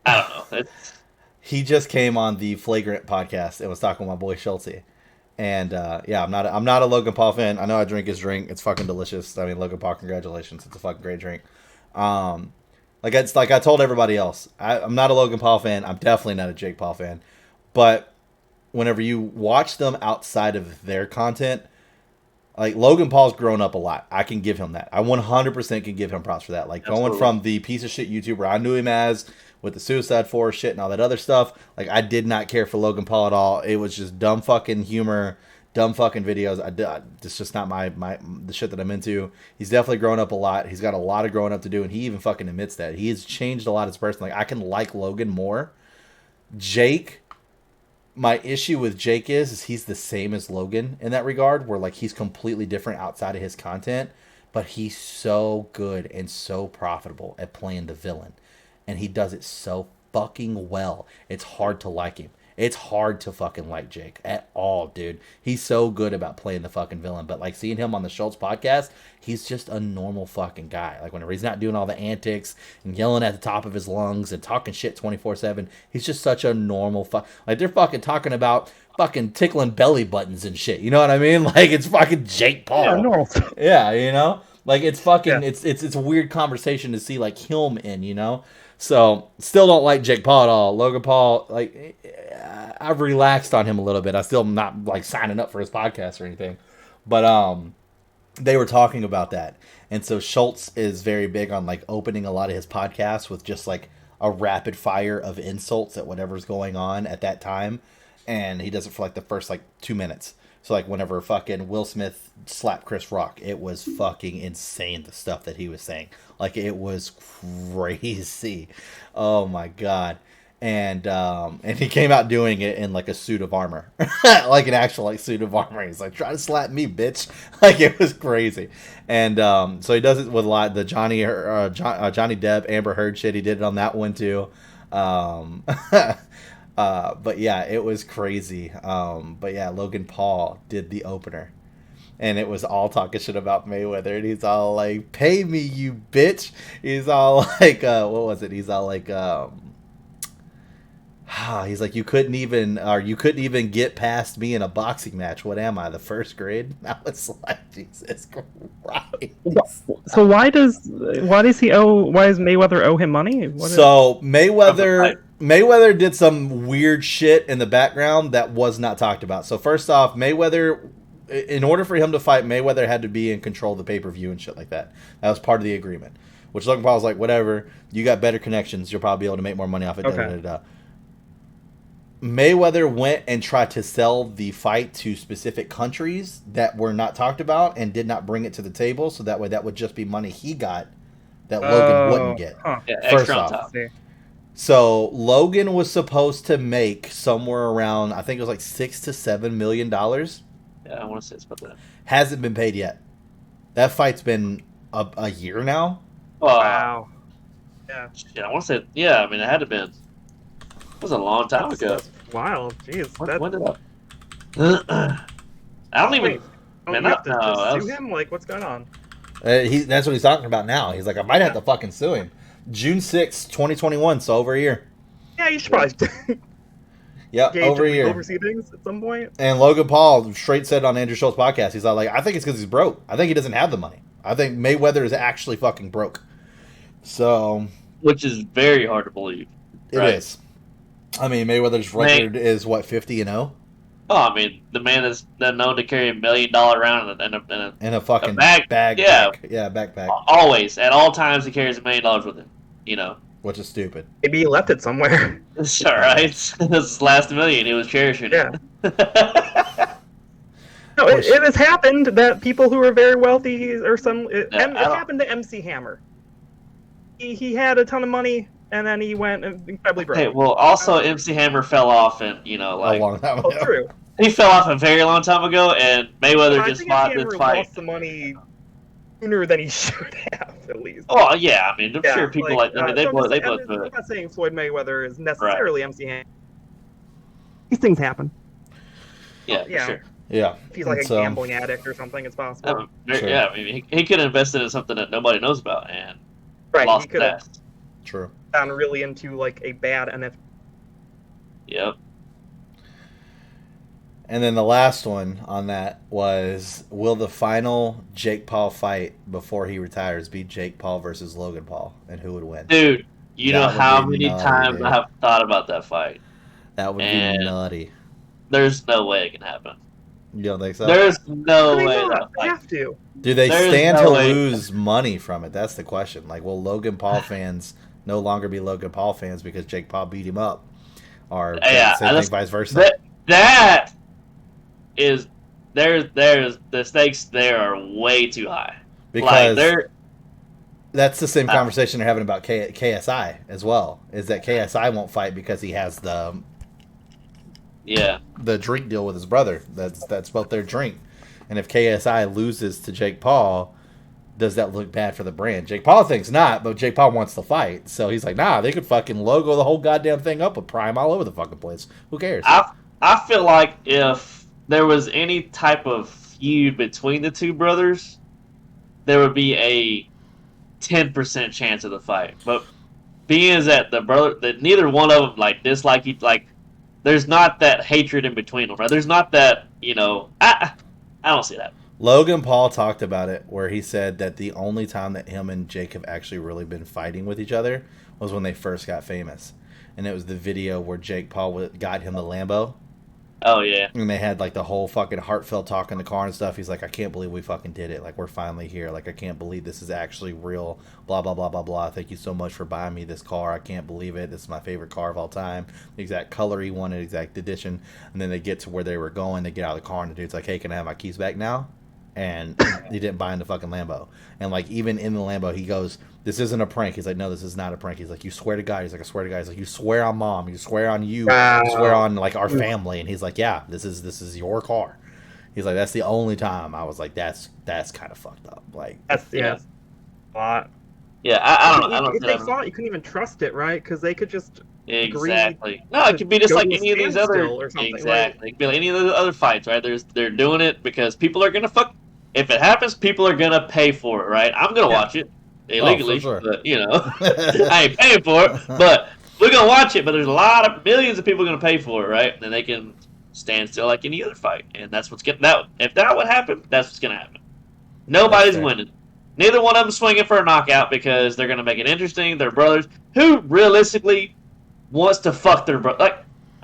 I don't know. He just came on the Flagrant podcast and was talking with my boy Schulte. And I'm not a Logan Paul fan. I know I drink his drink. It's fucking delicious. I mean, Logan Paul, congratulations. It's a fucking great drink. Like I told everybody else, I'm not a Logan Paul fan. I'm definitely not a Jake Paul fan. But whenever you watch them outside of their content, like Logan Paul's grown up a lot. I can give him that. I 100% can give him props for that. Like going from the piece of shit YouTuber I knew him as with the Suicide Force shit and all that other stuff. Like I did not care for Logan Paul at all. It was just dumb fucking humor, dumb fucking videos. It's just not the shit that I'm into. He's definitely grown up a lot. He's got a lot of growing up to do, and he even fucking admits that. He has changed a lot as a person. Like I can like Logan more. Jake, my issue with Jake is he's the same as Logan in that regard, where like he's completely different outside of his content, but he's so good and so profitable at playing the villain. And he does it so fucking well. It's hard to like him. It's hard to fucking like Jake at all, dude. He's so good about playing the fucking villain. But like seeing him on the Schultz podcast, he's just a normal fucking guy. Like whenever he's not doing all the antics and yelling at the top of his lungs and talking shit 24/7, he's just such a normal like they're fucking talking about fucking tickling belly buttons and shit. You know what I mean? Like it's fucking Jake Paul. Yeah, normal. Yeah, you know? Like it's fucking it's a weird conversation to see like him in, you know? So, still don't like Jake Paul at all. Logan Paul, like, I've relaxed on him a little bit. I still not, like, signing up for his podcast or anything. But, they were talking about that. And so, Schultz is very big on, like, opening a lot of his podcasts with just, like, a rapid fire of insults at whatever's going on at that time. And he does it for, like, the first, like, 2 minutes. So, like, whenever fucking Will Smith slapped Chris Rock, it was fucking insane, the stuff that he was saying. Like, it was crazy. Oh, my God. And he came out doing it in, like, a suit of armor. Like, an actual, like, suit of armor. He's like, try to slap me, bitch. Like, it was crazy. And so he does it with a lot. The Johnny Depp, Amber Heard shit, he did it on that one, too. But yeah, it was crazy. But yeah, Logan Paul did the opener, and it was all talking shit about Mayweather, and he's all like, "Pay me, you bitch." He's all like, what was it? He's all like, he's like, you couldn't even get past me in a boxing match. What am I, the first grade? I was like, Jesus Christ. So why does Mayweather owe him money? Mayweather did some weird shit in the background that was not talked about. So first off, Mayweather, in order for him to fight, Mayweather had to be in control of the pay-per-view and shit like that. That was part of the agreement. Which Logan Paul was like, whatever, you got better connections, you'll probably be able to make more money off it. Okay. Mayweather went and tried to sell the fight to specific countries that were not talked about and did not bring it to the table, so that way that would just be money he got that Logan wouldn't get. Yeah, first off. So Logan was supposed to make somewhere around, I think it was like $6 to $7 million. Yeah, I want to say it's about that. Hasn't been paid yet. That fight's been a year now. Wow. Yeah, I want to say, yeah, I mean, it had to been. It was a long time ago. That's wild. Jeez. When did that? I don't even. Man, to sue him? Like, what's going on? That's what he's talking about now. He's like, I might have to fucking sue him. June 6th, 2021, so over a year. Yeah, you should probably over a year. Oversee things at some point. And Logan Paul straight said on Andrew Schultz podcast, he's like, I think it's because he's broke. I think he doesn't have the money. I think Mayweather is actually fucking broke. So, which is very hard to believe. It is. I mean, Mayweather's record is what, 50-0? Oh, I mean, the man is known to carry $1 million around in a fucking bag. Backpack. Always, at all times, he carries $1 million with him. You know, which is stupid. Maybe he left it somewhere. It's all right. This is his last $1 million. He was cherishing it. No, it has happened that people who are very wealthy or it happened to MC Hammer. he had a ton of money, and then he went incredibly broke. Okay, well, also MC Hammer fell off, and a long time ago. Oh, true. He fell off a very long time ago, and Mayweather just fought this fight. Lost the money sooner than he should have, at least. Oh yeah, I mean, I'm sure people like they both do it. I'm not saying Floyd Mayweather is necessarily MC Hammer. These things happen. Yeah, for sure. Yeah. If he's like a gambling addict or something, it's possible. Sure. Yeah, I mean, he could have invested in something that nobody knows about and lost he that. True. Gotten really into like a bad NFT. Yep. And then the last one on that was, will the final Jake Paul fight before he retires be Jake Paul versus Logan Paul, and who would win? Dude, you know how many times I have thought about that fight. That would be nutty. There's no way it can happen. You don't think so? There's no way. They have to. Do they stand to lose money from it? That's the question. Like, will Logan Paul fans no longer be Logan Paul fans because Jake Paul beat him up? Or same thing, vice versa? That is, there's the stakes there are way too high. Because like, that's the same conversation they're having about KSI as well. Is that KSI won't fight because he has the drink deal with his brother. That's both their drink. And if KSI loses to Jake Paul, does that look bad for the brand? Jake Paul thinks not, but Jake Paul wants to fight. So he's like, nah, they could fucking logo the whole goddamn thing up with Prime all over the fucking place. Who cares? I feel like if there was any type of feud between the two brothers, there would be a 10% chance of the fight. But being as that that neither one of them like dislike each, like there's not that hatred in between them, right? There's not that, I don't see that. Logan Paul talked about it where he said that the only time that him and Jake have actually really been fighting with each other was when they first got famous. And it was the video where Jake Paul got him the Lambo. Oh, yeah. And they had, like, the whole fucking heartfelt talk in the car and stuff. He's like, I can't believe we fucking did it. Like, we're finally here. Like, I can't believe this is actually real. Blah, blah, blah, blah, blah. Thank you so much for buying me this car. I can't believe it. This is my favorite car of all time. The exact color he wanted, exact edition. And then they get to where they were going. They get out of the car, and the dude's like, hey, can I have my keys back now? And he didn't buy in the fucking Lambo. And, like, even in the Lambo, he goes, this isn't a prank. He's like, no, this is not a prank. He's like, you swear to God. He's like, I swear to God. He's like, you swear on mom. You swear on you. You swear on, like, our family. And he's like, yeah, this is your car. He's like, that's the only time. I was like, that's kind of fucked up. Like, that's a lot. Yeah, I don't know. If they saw it, you couldn't even trust it, right? Because they could just exactly. No, it could be just like any of these other. Exactly. Like, it could be like any of the other fights, right? They're doing it because people are gonna fuck. If it happens, people are gonna pay for it, right? I'm gonna watch it illegally, but I ain't paying for it. But we're gonna watch it. But there's a lot of millions of people gonna pay for it, right? And they can stand still like any other fight, and that's what's getting that. If that would happen, that's what's gonna happen. Nobody's winning. Neither one of them swinging for a knockout because they're gonna make it interesting. They're brothers. Who realistically wants to fuck their brother?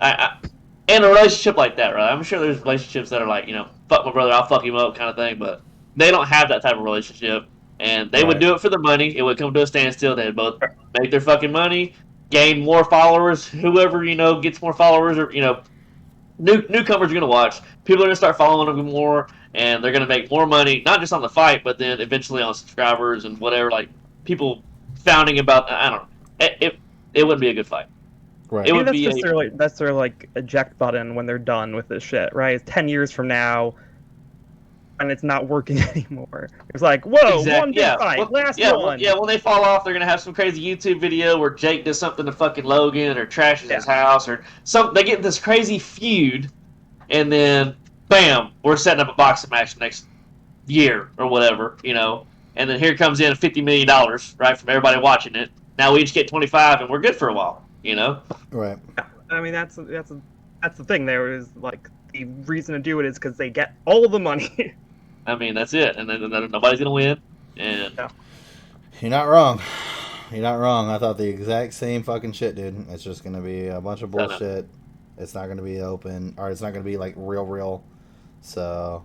Like, in a relationship like that, right? I'm sure there's relationships that are like, fuck my brother, I'll fuck him up kind of thing, but they don't have that type of relationship, and they would do it for the money. It would come to a standstill. They'd both make their fucking money, gain more followers. Whoever, gets more followers, or, newcomers are going to watch. People are going to start following them more, and they're going to make more money, not just on the fight, but then eventually on subscribers and whatever, like, people founding about, I don't know. It wouldn't be a good fight. Right. It would be that's their like eject button when they're done with this shit, right? It's 10 years from now, and it's not working anymore. It's like, whoa, one big fight, last one. When they fall off, they're gonna have some crazy YouTube video where Jake does something to fucking Logan or trashes his house or some. They get this crazy feud, and then bam, we're setting up a boxing match next year or whatever, And then here comes in $50 million, right, from everybody watching it. Now we each get 25, and we're good for a while. Right. I mean, that's the thing. There is like the reason to do it is because they get all the money. I mean, that's it, and then nobody's gonna win. And you're not wrong. You're not wrong. I thought the exact same fucking shit, dude. It's just gonna be a bunch of bullshit. It's not gonna be open, or it's not gonna be like real. So.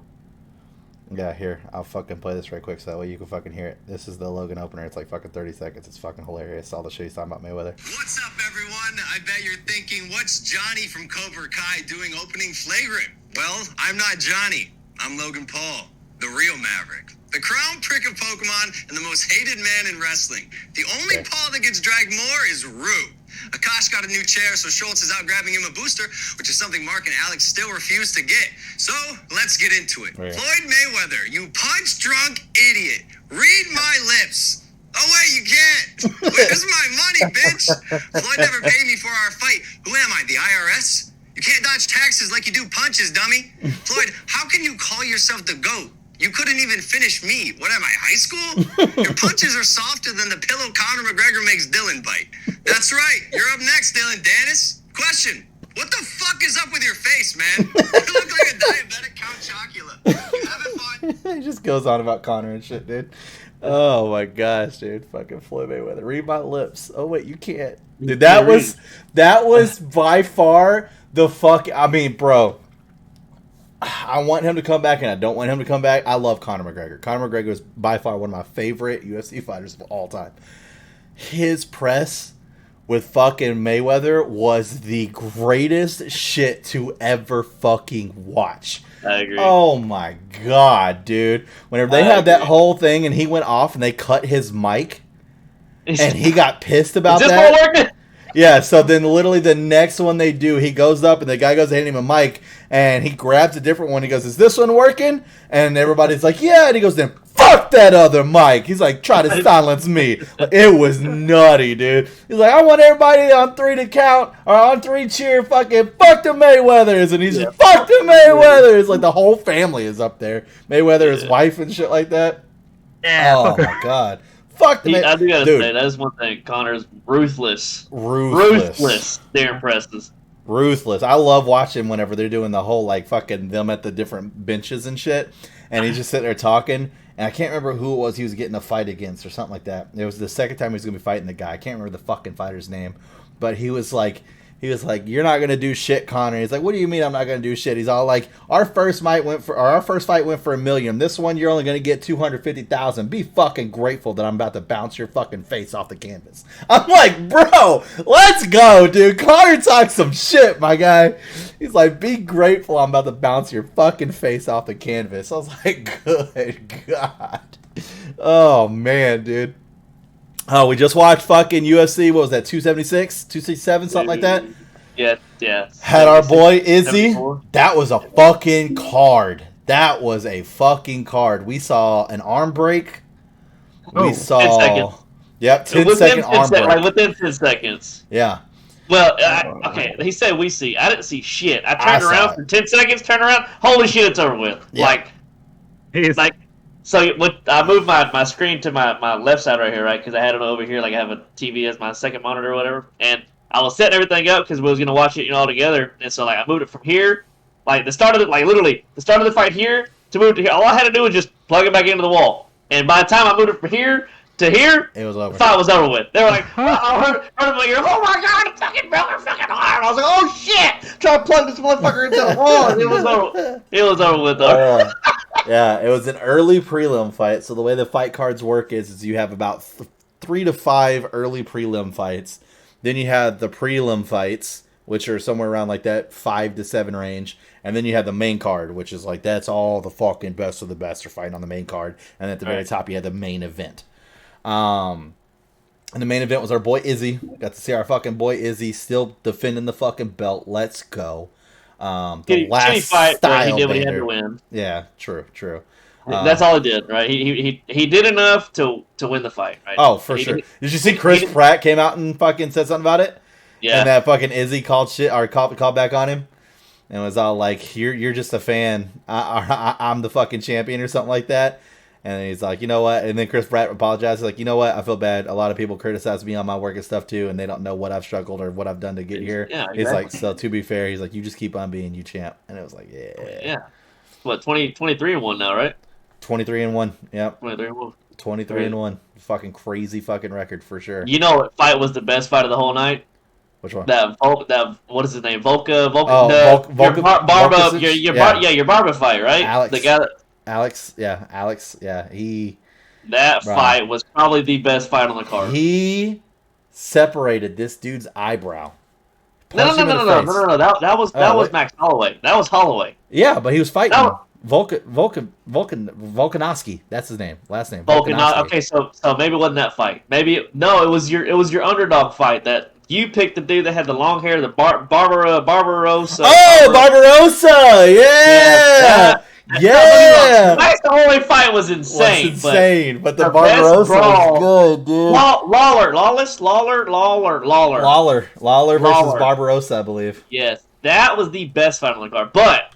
Yeah, here, I'll fucking play this right quick so that way you can fucking hear it. This is the Logan opener. It's like fucking 30 seconds. It's fucking hilarious. All the shit he's talking about Mayweather. What's up, everyone? I bet you're thinking, what's Johnny from Cobra Kai doing opening flagrant? Well, I'm not Johnny. I'm Logan Paul, the real Maverick. the crown prick of Pokemon, and the most hated man in wrestling. The only Paul that gets dragged more is Rue. Akash got a new chair, so Schultz is out grabbing him a booster, which is something Mark and Alex still refuse to get. So, let's get into it. Right. Floyd Mayweather, you punch-drunk idiot. Read my lips. Oh, wait, you can't. Wait, this is my money, bitch. Floyd never paid me for our fight. Who am I, the IRS? You can't dodge taxes like you do punches, dummy. Floyd, how can you call yourself the GOAT? You couldn't even finish me. What am I, high school? Your punches are softer than the pillow Conor McGregor makes Dylan bite. That's right. You're up next, Dylan Dennis. Question. What the fuck is up with your face, man? You look like a diabetic Count Chocula. You having fun? He just goes on about Conor and shit, dude. Oh my gosh, dude. Fucking Floyd Mayweather. Read my lips. Oh wait, you can't. Dude, that was by far the fuck. I mean, bro. I want him to come back and I don't want him to come back. I love Conor McGregor. Conor McGregor is by far one of my favorite UFC fighters of all time. His press with fucking Mayweather was the greatest shit to ever fucking watch. I agree. Oh my god, dude. Whenever they had that whole thing and he went off and they cut his mic and he got pissed about that. Yeah, so then literally the next one they do, he goes up and the guy goes to hand him a mic and he grabs a different one. He goes, is this one working? And everybody's like, yeah. And he goes, then fuck that other mic. He's like, try to silence me. It was nutty, dude. He's like, I want everybody on 3 to count or on 3 cheer fucking fuck the Mayweathers. And he's just fuck the Mayweathers. Like the whole family is up there. Mayweather, his wife and shit like that. Yeah. Oh my god. Fuck the I do gotta say, that is one thing. Connor's ruthless steering presses. Ruthless. I love watching whenever they're doing the whole like fucking them at the different benches and shit. And he's just sitting there talking. And I can't remember who it was he was getting a fight against or something like that. It was the second time he was going to be fighting the guy. I can't remember the fucking fighter's name. But he was like, you're not going to do shit, Conor. He's like, what do you mean I'm not going to do shit? He's all like, our first fight went for $1 million. This one, you're only going to get 250,000. Be fucking grateful that I'm about to bounce your fucking face off the canvas. I'm like, bro, let's go, dude. Conor talks some shit, my guy. He's like, be grateful I'm about to bounce your fucking face off the canvas. I was like, good God. Oh, man, dude. Oh, we just watched fucking UFC. What was that? 276, 267, something like that. Yeah. Had our boy Izzy. 74. That was a fucking card. That was a fucking card. We saw an arm break. We saw 10 seconds. Yep, 10-second arm break. Like within 10 seconds. Yeah. Well, okay. He said we see. I didn't see shit. I turned around for 10 seconds. Turned around. Holy shit! It's over with. Yeah. So I moved my screen to my left side right here, right? Because I had it over here, like I have a TV as my second monitor or whatever. And I was setting everything up because we was gonna watch it, all together. And so I moved it from here, literally the start of the fight here to move to here. All I had to do was just plug it back into the wall. And by the time I moved it from here to here, it was over. The fight was over with. They were like, I heard my ear, oh my god, it fucking broke her fucking arm. I was like, oh shit! Try to plug this motherfucker into the wall. And it was over with though. Yeah, it was an early prelim fight. So the way the fight cards work is you have about 3 to 5 early prelim fights. Then you have the prelim fights, which are somewhere around like that 5 to 7 range. And then you have the main card, which is like that's all the fucking best of the best are fighting on the main card. And at the very top, you had the main event. And the main event was our boy Izzy. Got to see our fucking boy Izzy still defending the fucking belt. Let's go. The last fight style he did what he had to win. Yeah, true. That's all he did, right? He did enough to win the fight, right? Oh, for sure. Did you see Chris Pratt came out and fucking said something about it? Yeah. And that fucking Izzy called back on him, and was all like, "You're just a fan. I'm the fucking champion," or something like that. And then he's like, you know what? And then Chris Pratt apologized. He's like, you know what? I feel bad. A lot of people criticize me on my work and stuff too, and they don't know what I've struggled or what I've done to get here. Yeah, exactly. He's like, so to be fair, he's like, you just keep on being you champ. And it was like, yeah. What, 23-1 now, right? 23-1. Yep. 23-1. 23-1. Fucking crazy fucking record for sure. You know what fight was the best fight of the whole night? Which one? That what is his name? Volka. Your Barba fight, right? Alex. The guy that. Alex, yeah. That fight was probably the best fight on the card. He separated this dude's eyebrow. No. That was Max Holloway. That was Holloway. Yeah, but he was fighting. Volkanovski. That's his name. Last name. Volkanovski. Okay, so maybe it wasn't that fight. Maybe it was your underdog fight that you picked the dude that had the long hair, the Barbarossa. Oh, Barbarossa! Yeah. Yeah. The only fight was insane. But the Barbarossa was good, dude. Lawler versus Barbarossa, I believe. Yes, that was the best fight on the card. But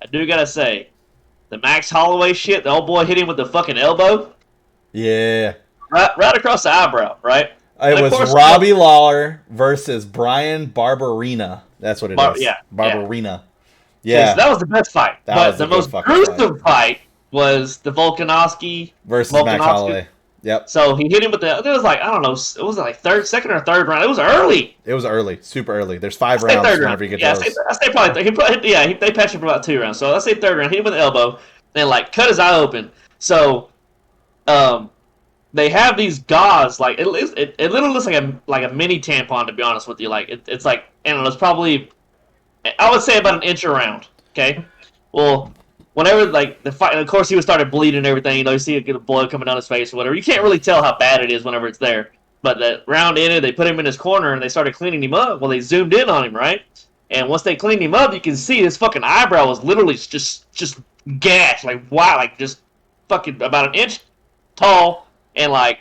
I do gotta say, the Max Holloway shit, the old boy hit him with the fucking elbow. Yeah. Right across the eyebrow, right? It was Robbie Lawler versus Brian Barberena. That's what it is. Yeah. Barberena. Yeah. So that was the best fight. But the most gruesome fight was the Volkanovski versus Max Holloway. Yep. So he hit him with it was like, I don't know, it was like second or third round. It was early. Super early. There's 5 rounds whenever you get those. I say probably they patched him for about 2 rounds. So let's say third round, hit him with the elbow, and like cut his eye open. So they have these gauze, like it literally looks like a mini tampon, to be honest with you. Like it's like, I don't know, it's probably, I would say about an inch around. Okay. Well, whenever like the fight, of course he started bleeding and everything. You know, you see a blood coming down his face or whatever. You can't really tell how bad it is whenever it's there. But the round ended, they put him in his corner and they started cleaning him up. Well, they zoomed in on him, right? And once they cleaned him up, you can see his fucking eyebrow was literally just gashed, like wide, like just fucking about an inch tall and like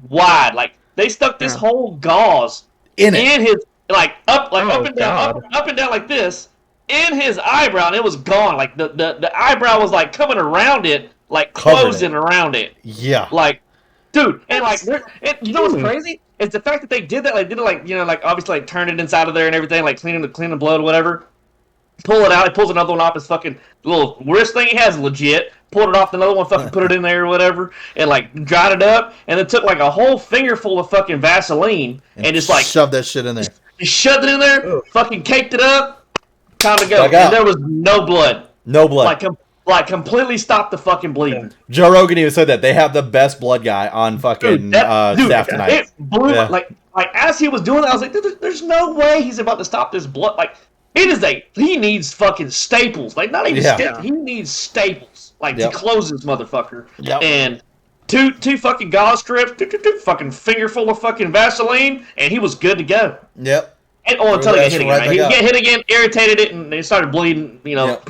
wide. Like they stuck this whole gauze in his like up and down, up and down like this. In his eyebrow, and it was gone. Like the eyebrow was like coming around it, like closing around it. Yeah. Like, dude, and like, you know what's crazy? It's the fact that they did that. Like, did it like, you know, like obviously like turned it inside of there and everything, like cleaning the blood or whatever. Pull it out. He pulls another one off his fucking little wrist thing he has legit. Pulled it off, another one fucking put it in there or whatever, and like dried it up, and then took like a whole finger full of fucking Vaseline and just like shoved that shit in there. Just shoved it in there, fucking caked it up. Time to go. And there was no blood. No blood. Like completely stopped the fucking bleeding. Joe Rogan even said that they have the best blood guy on fucking staff tonight. It blew like as he was doing that, I was like, there's no way he's about to stop this blood. Like he needs fucking staples. Like not even staples. He needs staples. Like to close this motherfucker. Yep. And two fucking gauze strips, fucking finger full of fucking Vaseline, and he was good to go. Yep. Until he got hit again. Right? He got hit again, irritated it, and they started bleeding. You know,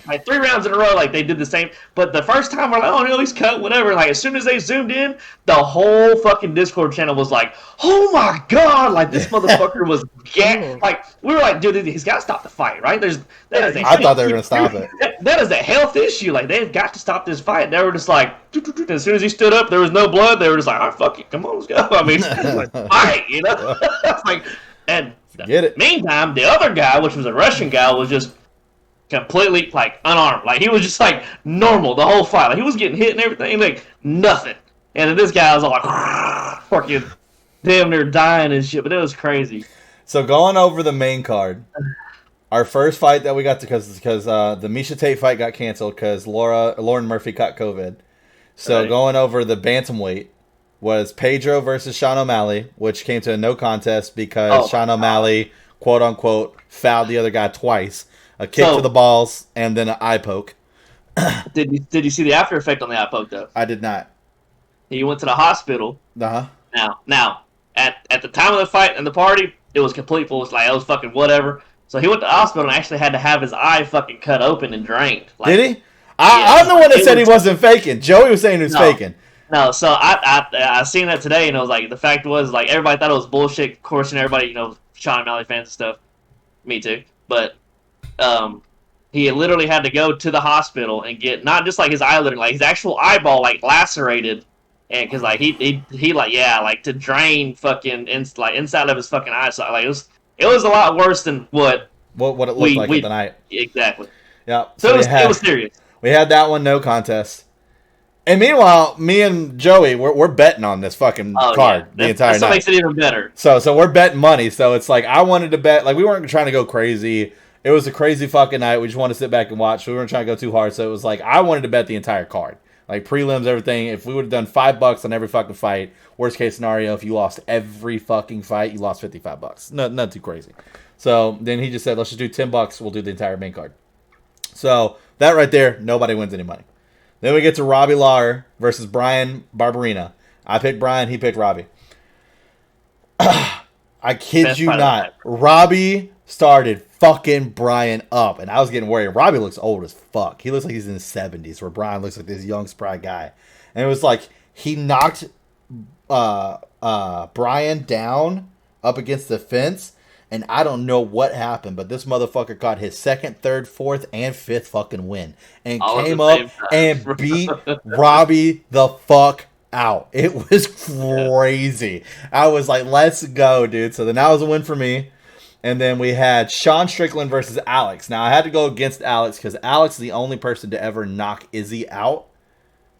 like 3 rounds in a row, like they did the same. But the first time we're like, oh no, he's cut, whatever. Like as soon as they zoomed in, the whole fucking Discord channel was like, oh my god, like this motherfucker was like we were like, dude, he's got to stop the fight, right? I thought they were gonna stop it. That is a health issue. Like they've got to stop this fight. They were just like, as soon as he stood up, there was no blood. They were just like, all right, fuck it, come on, let's go. I mean, fight, you know, like. And meantime, the other guy, which was a Russian guy, was just completely like unarmed. Like he was just like normal the whole fight. Like he was getting hit and everything, like nothing. And then this guy was all like fucking damn near dying and shit. But it was crazy. So going over the main card, our first fight that we got to because the Misha Tate fight got canceled because Lauren Murphy caught COVID. So going over the bantamweight was Pedro versus Sean O'Malley, which came to a no contest because Sean O'Malley, quote unquote, fouled the other guy twice. A kick to the balls and then an eye poke. Did you see the after effect on the eye poke though? I did not. He went to the hospital. Now, at the time of the fight and the party, it was complete full. It was fucking whatever. So he went to the hospital and actually had to have his eye fucking cut open and drained. Like, did he? I'm the one that said he wasn't faking. Joey was saying he was faking. No, so I seen that today, and it was like the fact was like everybody thought it was bullshit. Of course, and everybody, you know, Sean O'Malley fans and stuff. Me too, but he literally had to go to the hospital and get not just like his eyelid, like his actual eyeball like lacerated, and because like he like to drain fucking inside of his fucking eye. So like it was a lot worse than what it looked like at the night. Exactly. Yeah. So it was serious. We had that one no contest. And meanwhile, me and Joey, we're betting on this fucking card the entire night. That makes it even better. So we're betting money. So it's like I wanted to bet. Like we weren't trying to go crazy. It was a crazy fucking night. We just wanted to sit back and watch. We weren't trying to go too hard. So it was like I wanted to bet the entire card, like prelims, everything. If we would have done $5 on every fucking fight, worst case scenario, if you lost every fucking fight, you lost $55. Not too crazy. So then he just said, let's just do $10. We'll do the entire main card. So That right there, nobody wins any money. Then we get to Robbie Lawler versus Brian Barberina. I picked Brian, he picked Robbie. I kid you not. Robbie started fucking Brian up, and I was getting worried. Robbie looks old as fuck. He looks like he's in his 70s, where Brian looks like this young, spry guy. And it was like he knocked Brian down up against the fence, and I don't know what happened, but this motherfucker got his second, third, fourth, and fifth fucking win, and came up and beat Robbie the fuck out. It was crazy. I was like, let's go, dude. So then that was a win for me. And then we had Sean Strickland versus Alex. Now, I had to go against Alex because Alex is the only person to ever knock Izzy out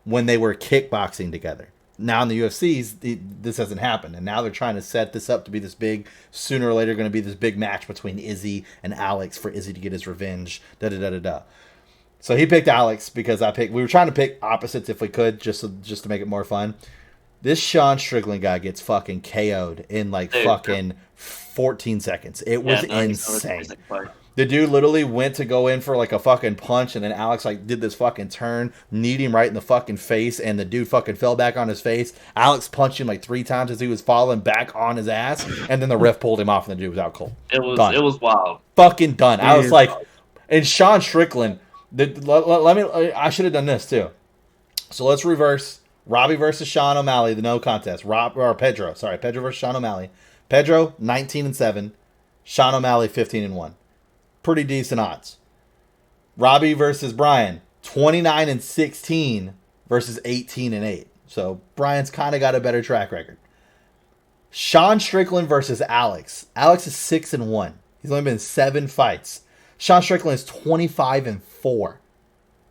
when they were kickboxing together. Now in the UFC, this hasn't happened. And now they're trying to set this up to be this big, sooner or later going to be this big match between Izzy and Alex for Izzy to get his revenge. Da-da-da-da-da. So he picked Alex because we were trying to pick opposites if we could, just to make it more fun. This Sean Strickland guy gets fucking KO'd in fucking 14 seconds. It was insane. The dude literally went to go in for like a fucking punch, and then Alex did this fucking turn, kneed him right in the fucking face, and the dude fucking fell back on his face. Alex punched him 3 times as he was falling back on his ass, and then the ref pulled him off, and the dude was out cold. It was wild. Fucking done. I was like, and Sean Strickland. I should have done this too. So let's reverse Robbie versus Sean O'Malley, the no contest. Pedro versus Sean O'Malley. Pedro 19-7, Sean O'Malley 15-1. Pretty decent odds. Robbie versus Brian 29-16 versus 18-8. So Brian's kind of got a better track record. Sean Strickland versus Alex. Alex is 6-1. He's only been in 7 fights. Sean Strickland is 25-4.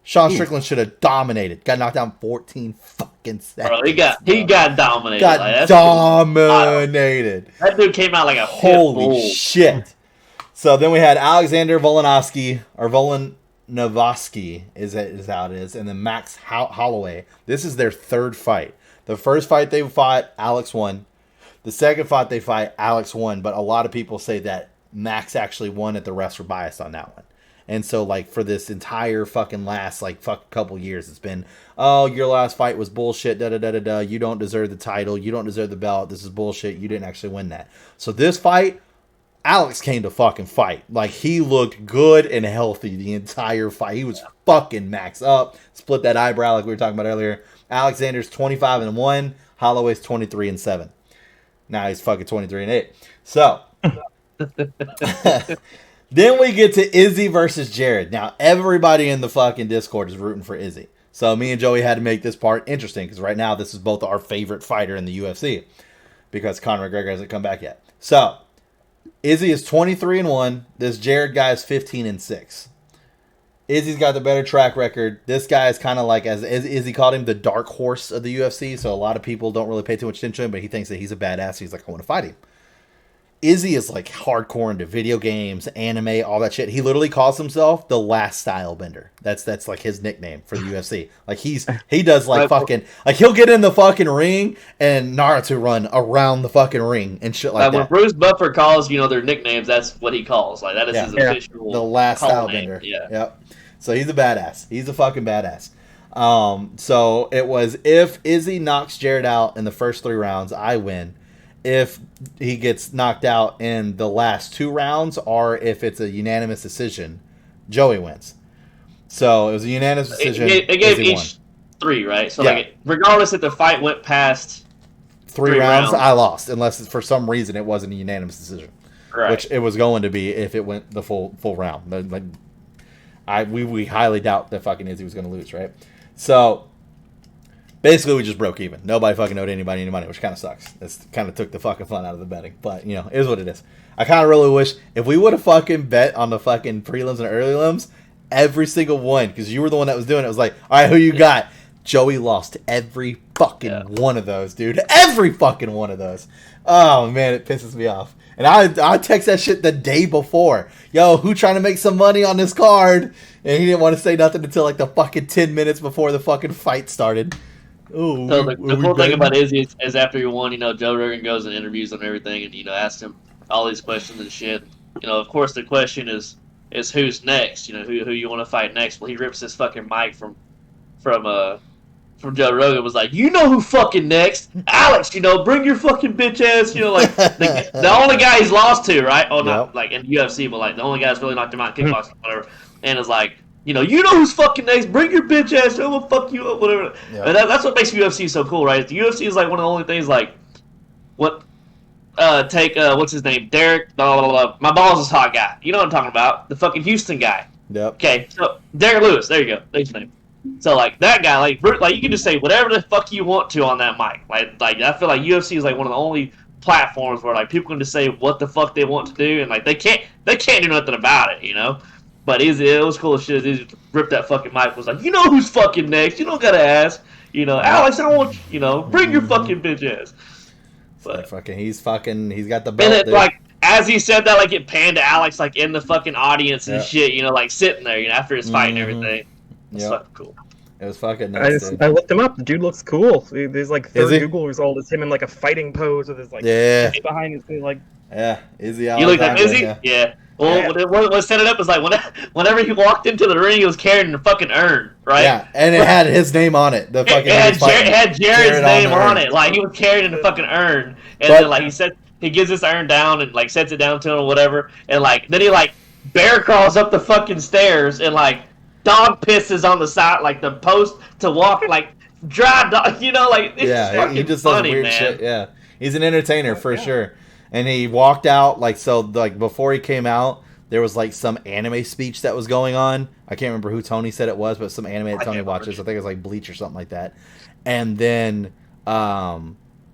Sean Strickland should have dominated. Got knocked down 14 fucking seconds. Bro, he got dominated. Dominated. That dude came out like a holy shit. So then we had Alexander Volkanovski, or Volkanovski is how it is, and then Max Holloway. This is their 3rd fight. The first fight they fought, Alex won. The second fight they fight, Alex won, but a lot of people say that Max actually won, that the refs were biased on that one. And so, for this entire fucking last, couple years, it's been, oh, your last fight was bullshit, da-da-da-da-da, you don't deserve the title, you don't deserve the belt, this is bullshit, you didn't actually win that. So this fight, Alex came to fucking fight. He looked good and healthy the entire fight. He was fucking maxed up, split that eyebrow like we were talking about earlier. Alexander's 25-1, Holloway's 23-7. Now he's fucking 23-8. So... Then we get to Izzy versus Jared. Now, everybody in the fucking Discord is rooting for Izzy. So me and Joey had to make this part interesting because right now this is both our favorite fighter in the UFC because Conor McGregor hasn't come back yet. So, Izzy is 23-1. This Jared guy is 15-6. Izzy's got the better track record. This guy is kind of as Izzy called him, the dark horse of the UFC. So a lot of people don't really pay too much attention to him, but he thinks that he's a badass. He's like, I want to fight him. Izzy is hardcore into video games, anime, all that shit. He literally calls himself the last style bender. That's his nickname for the UFC. He does fucking he'll get in the fucking ring and Naruto run around the fucking ring and shit like that. When Bruce Buffer calls their nicknames, that's what he calls. That is his official. The last style bender. Yeah. Yep. So he's a badass. He's a fucking badass. So it was if Izzy knocks Jared out in the first 3 rounds, I win. If he gets knocked out in the last 2 rounds, or if it's a unanimous decision, Joey wins. So it was a unanimous decision. It gave each won. 3, right? So regardless if the fight went past 3 rounds, I lost, unless for some reason it wasn't a unanimous decision, right. Which it was going to be if it went the full round. We highly doubt that fucking Izzy was going to lose, right? So. Basically, we just broke even. Nobody fucking owed anybody any money, which kind of sucks. This kind of took the fucking fun out of the betting. But, it is what it is. I kind of really wish, if we would have fucking bet on the fucking prelims and early limbs, every single one, because you were the one that was doing it, was like, all right, who you got? Joey lost every fucking one of those, dude. Every fucking one of those. Oh, man, it pisses me off. And I text that shit the day before. Yo, who trying to make some money on this card? And he didn't want to say nothing until the fucking 10 minutes before the fucking fight started. Oh, so the cool thing about Izzy is after he won, Joe Rogan goes and interviews him and everything, and asks him all these questions and shit. Of course, the question is, is who's next. You know, who you want to fight next. Well, he rips this fucking mic from Joe Rogan, was like, you know who fucking next? Alex, you know, bring your fucking bitch ass, you know, like, the only guy he's lost to, right? Oh, not, like, in UFC, but, like, the only guy that's really knocked him out in kickboxing, whatever. And it's like, you know who's fucking next? Bring your bitch ass, I'm gonna fuck you up, whatever. Yep. And that's what makes UFC so cool, right? The UFC is, like, one of the only things, like, what's his name? Derek, blah, blah, blah. My balls is hot guy. You know what I'm talking about. The fucking Houston guy. Yep. Okay, so, Derek Lewis, there you go. There's his name. So, like, that guy, like you can just say whatever the fuck you want to on that mic. Like I feel like UFC is, like, one of the only platforms where, like, people can just say what the fuck they want to do, and, like, they can't do nothing about it, you know? But it was cool as shit. He just ripped that fucking mic, was like, you know who's fucking next? You don't gotta ask. You know, Alex, I want you know, bring your fucking bitch ass. But he's got the belt. And like, as he said that, like, it panned to Alex, like, in the fucking audience and shit, you know, like, sitting there, you know, after his fight and everything. It's fucking cool. It was fucking nuts. I looked him up. The dude looks cool. There's like third Google result is him in like a fighting pose with his like behind his thing, like. Yeah, Izzy. You look like Izzy? Yeah. Well, what set it up is like whenever he walked into the ring, he was carrying a fucking urn, right? Yeah, and it had his name on it. The fucking it had Jared's name on it. Like, he was carrying the fucking urn, and then like he gives this urn down and like sets it down to him or whatever, and like then he like bear crawls up the fucking stairs and like dog pisses on the side, like the post to walk, like dry dog, you know, like it's he just funny, does weird man. shit. Yeah, he's an entertainer for sure. And he walked out like before he came out, there was like some anime speech that was going on. I can't remember who Tony said it was, but some anime that Tony watches. I think it was like Bleach or something like that. And then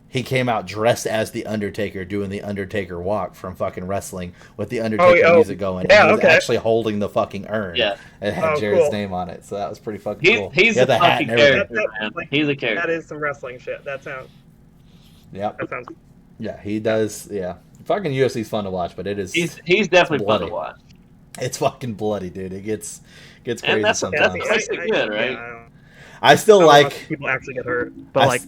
he came out dressed as the Undertaker, doing the Undertaker walk from fucking wrestling with the Undertaker music going. Yeah, and he was actually holding the fucking urn. Yeah, it had Jared's name on it, so that was pretty fucking cool. He's a fucking character, man. He's a character. That is some wrestling shit. That sounds. Yep. That sounds. Yeah, he does. Yeah, fucking UFC's fun to watch, but it is. He's definitely fun to watch. It's fucking bloody, dude. It gets crazy and that's sometimes. That's good, right? Yeah, I still like people actually get hurt, but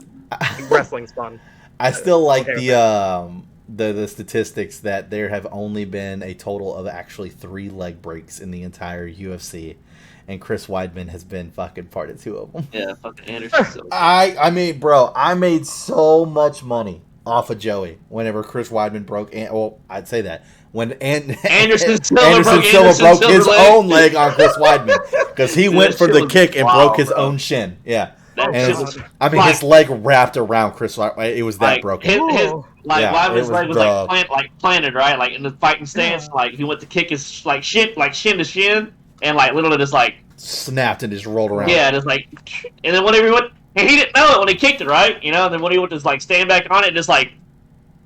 wrestling's fun. I still like the statistics that there have only been a total of actually 3 leg breaks in the entire UFC, and Chris Weidman has been fucking part of 2 of them. Yeah, fucking Anderson. I mean, bro, I made so much money off of Joey whenever Chris Weidman broke. I'd say that when Anderson Silva broke his own leg on Chris Weidman because he went for the kick and broke his own shin. Yeah. His leg wrapped around Chris. It was that broken. Weidman's leg was planted, right? Like in the fighting stance, like he went to kick his shin to shin, and like literally just like snapped and just rolled around. Yeah, just like, and then whenever he went, and he didn't know it when he kicked it, right? You know, and then when he went to like stand back on it, just like,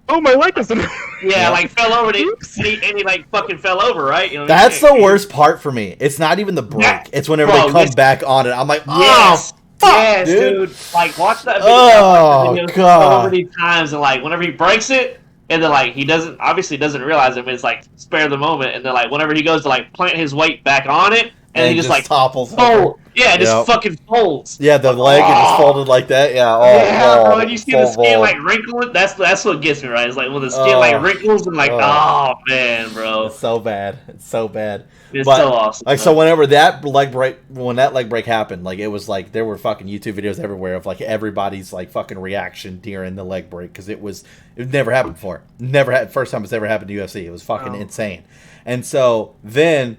oh, my leg is like fell over, and he like fucking fell over, right? You know, that's the worst part for me. It's not even the break. It's whenever they come back on it. I'm like, fuck, dude. Like, watch that video. Oh, God. So many times, and like, whenever he breaks it, and then like, he doesn't realize it, but it's like, spare the moment, and then like, whenever he goes to like plant his weight back on it, and he just like topples over. Yeah, it just fucking folds. Yeah, the leg is just folded like that. Yeah. Bro, and you see the skin like wrinkling. That's what gets me, right. It's like when the skin like wrinkles and like, oh man, bro, it's so bad. It's so awesome. Like, so whenever that leg break happened, like it was like there were fucking YouTube videos everywhere of like everybody's like fucking reaction during the leg break because it never happened before. First time it's ever happened to UFC. It was fucking insane. And so then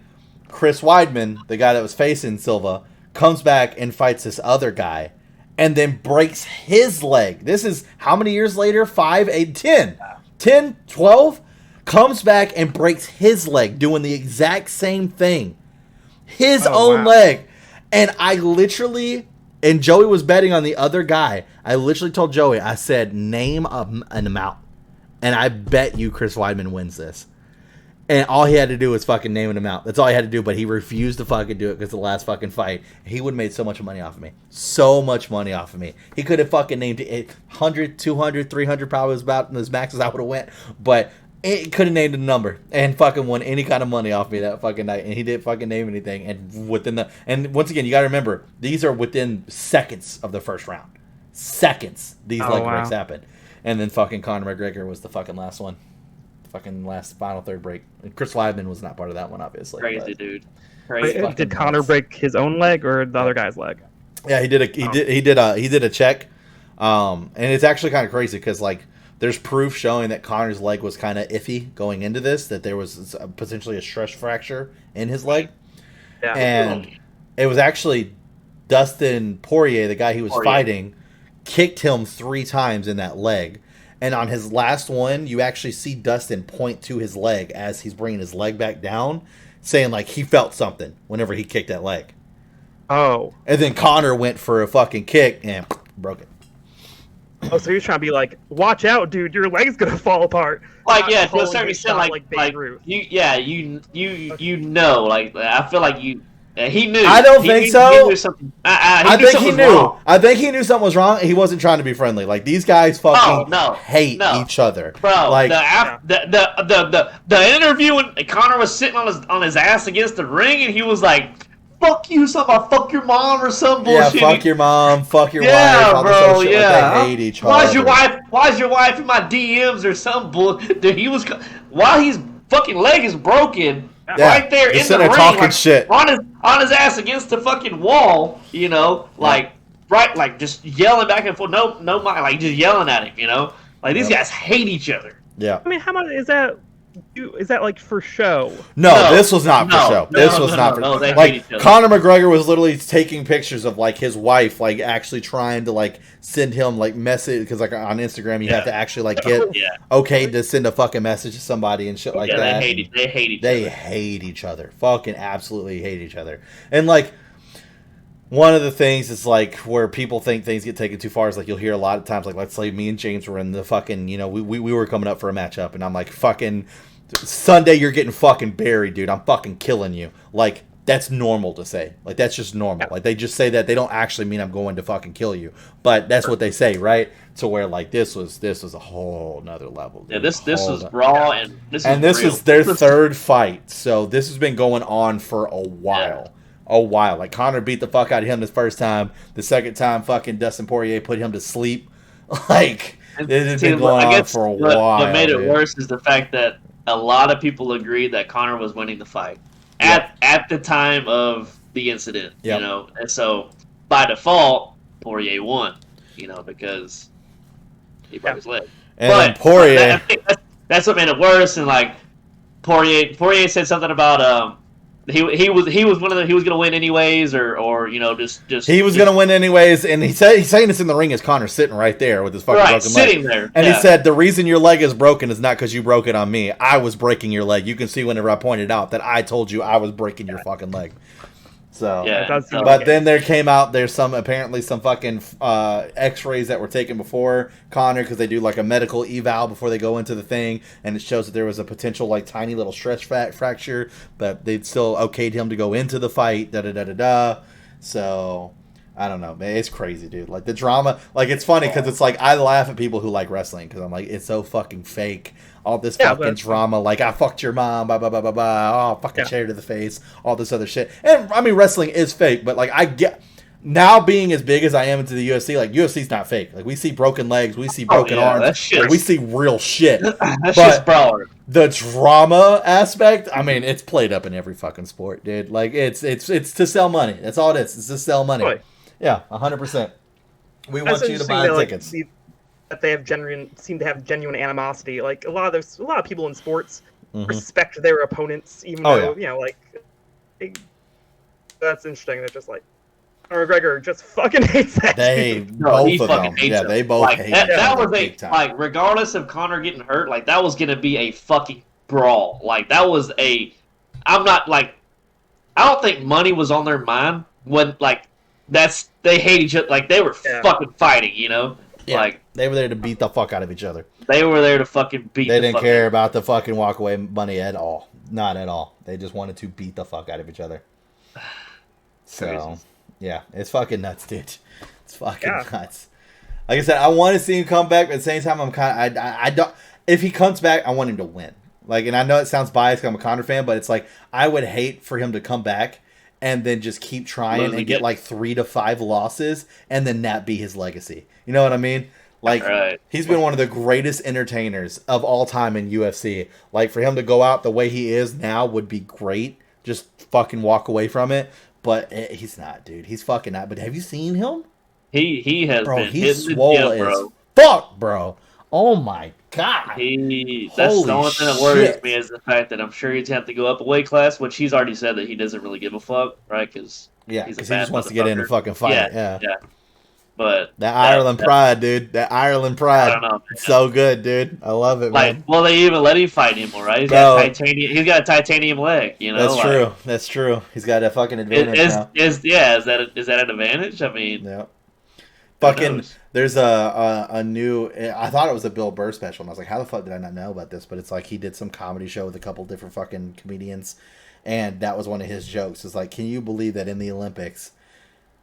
Chris Weidman, the guy that was facing Silva, comes back and fights this other guy and then breaks his leg. This is how many years later? 5, 8, 10. 10, 12? Comes back and breaks his leg doing the exact same thing. His own leg. And and Joey was betting on the other guy. I literally told Joey, I said, name an amount. And I bet you Chris Weidman wins this. And all he had to do was fucking name an amount. That's all he had to do, but he refused to fucking do it because the last fucking fight, he would have made so much money off of me. So much money off of me. He could have fucking named it 100, 200, 300 probably was about as max as I would have went. But it could have named a number and fucking won any kind of money off me that fucking night. And he didn't fucking name anything. And once again, you got to remember, these are within seconds of the first round. Seconds these leg breaks happen. And then fucking Conor McGregor was the fucking last one. fucking last final third break. And Chris Weidman was not part of that one, obviously. Crazy, dude. Crazy. Did Conor break his own leg or the other guy's leg? Yeah, he did a check, and it's actually kind of crazy because like there's proof showing that Conor's leg was kind of iffy going into this, that there was potentially a stress fracture in his leg, and it was actually Dustin Poirier, the guy he was fighting, kicked him 3 times in that leg. And on his last one, you actually see Dustin point to his leg as he's bringing his leg back down, saying, like, he felt something whenever he kicked that leg. Oh. And then Conor went for a fucking kick and broke it. Oh, so you're trying to be like, watch out, dude, your leg's going to fall apart. Like, yeah, to a certain extent, like you know, like, I feel like he knew. I don't think so. He knew something. I think he knew. Wrong. I think he knew something was wrong. He wasn't trying to be friendly. Like these guys fucking hate each other, bro. Like the interview when Conor was sitting on his ass against the ring, and he was like, "Fuck you, something about fuck your mom or some bullshit." Yeah, fuck your mom, fuck your wife. All bro. Shit. Yeah, like, they hate each other. Why's your wife in my DMs or some bullshit? Dude, while his fucking leg is broken. Yeah, right there in the ring, talking shit on his ass against the fucking wall, you know, like like just yelling back and forth, no, like just yelling at him, you know, like these guys hate each other. Yeah, I mean, how much is that? Is that like for show? No, this was not for show. This was not for show. Like Conor McGregor was literally taking pictures of like his wife, like actually trying to like send him like message because like on Instagram you have to actually like get okay to send a fucking message to somebody and shit like that. They hate each other. Fucking absolutely hate each other. And like one of the things is like where people think things get taken too far is like you'll hear a lot of times like let's say me and James were in the fucking, you know, we were coming up for a matchup and I'm like fucking Sunday you're getting fucking buried, dude. I'm fucking killing you. Like that's normal to say. Like that's just normal. Like they just say that. They don't actually mean I'm going to fucking kill you. But that's what they say, right? To where like this was a whole nother level. Dude. Yeah, this was raw and this was their third fight. So this has been going on for a while. Yeah. A while. Like Conor beat the fuck out of him the first time. The second time fucking Dustin Poirier put him to sleep. Like it has been going on for a while. What made it worse is the fact that a lot of people agreed that Conor was winning the fight at the time of the incident, you know, and so by default Poirier won, you know, because he broke his leg. And but Poirier, I think that's what made it worse. And like Poirier said something about he was going to win anyways, or you know just he was going to win anyways, and he's saying this in the ring as Conor sitting right there with his fucking broken sitting leg. There, and he said the reason your leg is broken is not because you broke it on me. I was breaking your leg. You can see whenever I pointed out that I told you I was breaking your fucking leg. So, but then there's apparently some fucking X-rays that were taken before Conor because they do like a medical eval before they go into the thing, and it shows that there was a potential like tiny little stress fracture, but they still okayed him to go into the fight. So I don't know, man. It's crazy, dude. Like the drama, like it's funny because it's like I laugh at people who like wrestling because I'm like it's so fucking fake. All this fucking drama, like I fucked your mom, blah blah blah blah blah. Oh, fucking chair to the face, all this other shit. And I mean, wrestling is fake, but like I get now being as big as I am into the UFC, like UFC's not fake. Like we see broken legs, we see broken arms, like, we see real shit. But the drama aspect, I mean, it's played up in every fucking sport, dude. Like it's to sell money. That's all it is. It's to sell money. Really? Yeah, 100%. We want you to buy tickets. That they seem to have genuine animosity. Like a lot of people in sports respect their opponents, even though you know, like that's interesting. They're just like Conor McGregor just fucking hates that. Both of them. Yeah, they both hate that. That was like regardless of Conor getting hurt, like that was gonna be a fucking brawl. Like that was I'm not like I don't think money was on their mind when like they hate each other. Like they were fucking fighting, you know. Yeah, like they were there to beat the fuck out of each other. They were there to fucking beat. They didn't care about the fucking walkaway money at all. Not at all. They just wanted to beat the fuck out of each other. So, yeah, it's fucking nuts, dude. It's fucking nuts. Like I said, I want to see him come back, but at the same time, I'm kind of I don't. If he comes back, I want him to win. Like, and I know it sounds biased. 'Cause I'm a Conor fan, but it's like I would hate for him to come back and then just keep trying and get like 3 to 5 losses, and then that be his legacy. You know what I mean? Like, Right. he's been one of the greatest entertainers of all time in UFC. Like, for him to go out the way he is now would be great. Just fucking walk away from it. But he's not, dude. He's fucking not. But have you seen him? He has Bro, been he's hitting the swole gym, as bro. fuck, bro. Oh my god. That's the Holy only thing that worries shit. me is the fact that I'm sure he's have to go up a weight class, which he's already said that he doesn't really give a fuck, right? Because Yeah, he's a because he bad just wants to get in and motherfucker. fucking fight. Yeah. But That Ireland pride, dude. That Ireland pride. I don't know, man. It's so good, dude. I love it, like, man. well, they even let him fight anymore, right? He's Bro. got titanium. He's got a titanium leg. You know, That's like, true. That's true. He's got a fucking advantage now. Is that an advantage? I mean, Yeah. who Fucking, knows? there's a new. I thought it was a Bill Burr special, and I was like, how the fuck did I not know about this? But it's like he did some comedy show with a couple different fucking comedians, and that was one of his jokes. It's like, can you believe that in the Olympics,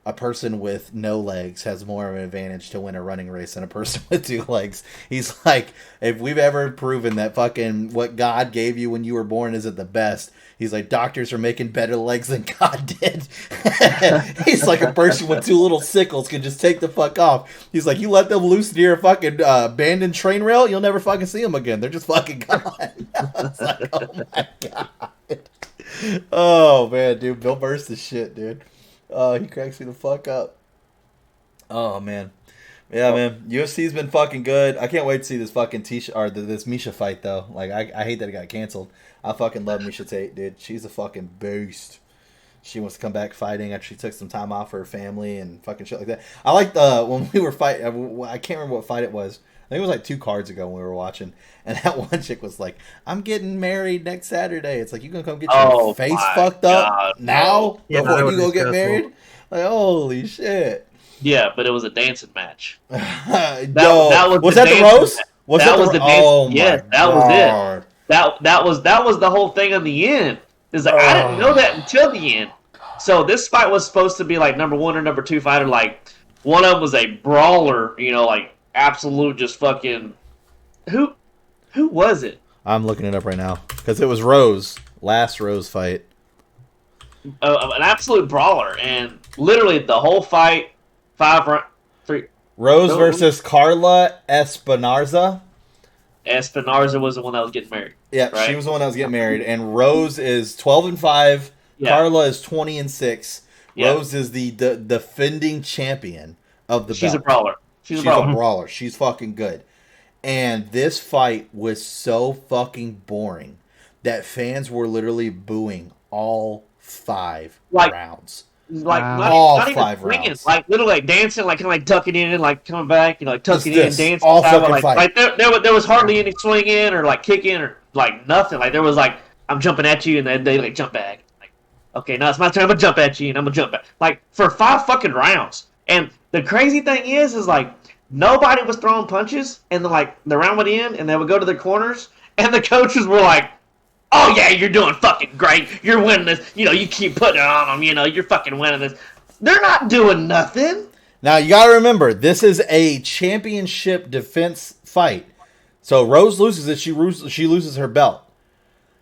a person with no legs has more of an advantage to win a running race than a person with two legs? He's like, if we've ever proven that fucking what God gave you when you were born isn't the best, he's like, doctors are making better legs than God did. He's like, a person with two little sickles can just take the fuck off. He's like, you let them loose near a fucking abandoned train rail, you'll never fucking see them again. They're just fucking gone. I was like, oh my god. Oh man, dude, Bill Burr's the shit, dude. Oh, he cracks me the fuck up. Oh man, yeah, man. UFC's been fucking good. I can't wait to see this fucking this Misha fight though. Like, I hate that it got canceled. I fucking love Misha Tate, dude. She's a fucking beast. She wants to come back fighting after she took some time off for her family and fucking shit like that. I like when we were fighting. I can't remember what fight it was. I think it was like 2 cards ago when we were watching, and that one chick was like, "I'm getting married next Saturday." It's like, you gonna come get your face fucked up now before you go get married? Like, holy shit! Yeah, but it was a dancing match. Was the Rose? That was the dance. Oh yes, that was it. That was the whole thing on the end. It's like, I didn't know that until the end. So this fight was supposed to be like number 1 or number 2 fighter. Like, one of them was a brawler, you know, like absolute just fucking. Who was it? I'm looking it up right now because it was Rose, last Rose fight. An absolute brawler, and literally the whole fight, 3. Rose versus Carla Espinarza. Espinarza was the one that was getting married. Yeah, right? She was the one that was getting married, and Rose is 12-5. Yeah. Carla is 20-6. Yeah. Rose is the defending champion of the belt. She's a brawler. She's a brawler. She's fucking good. And this fight was so fucking boring that fans were literally booing all 5 rounds. Like all not 5 even rounds. Like literally like dancing, like kind of like ducking in and like coming back, you know, like tucking in, dancing. All fucking like there was hardly any swinging or like kicking or like nothing. Like there was like, I'm jumping at you, and then they like jump back. Like, okay, now it's my turn. I'm gonna jump at you, and I'm gonna jump back. Like for 5 fucking rounds. And the crazy thing is like nobody was throwing punches, and then like the round would end, and they would go to their corners, and the coaches were like, "Oh yeah, you're doing fucking great. You're winning this. You know, you keep putting it on them. You know, you're fucking winning this." They're not doing nothing. Now you gotta remember, this is a championship defense fight. So Rose loses it. She loses her belt.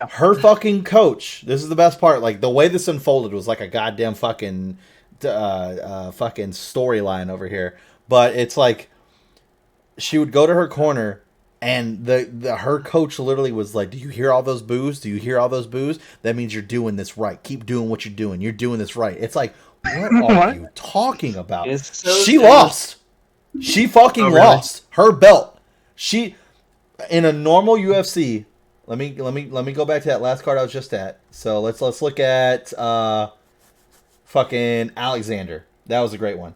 Her fucking coach. This is the best part. Like the way this unfolded was like a goddamn fucking storyline over here. But it's like she would go to her corner. And her coach literally was like, "Do you hear all those boos? Do you hear all those boos? That means you're doing this right. Keep doing what you're doing. You're doing this right." It's like, what are you talking about? She lost. She fucking lost her belt. She, in a normal UFC. Let me go back to that last card I was just at. So let's look at fucking Alexander. That was a great one.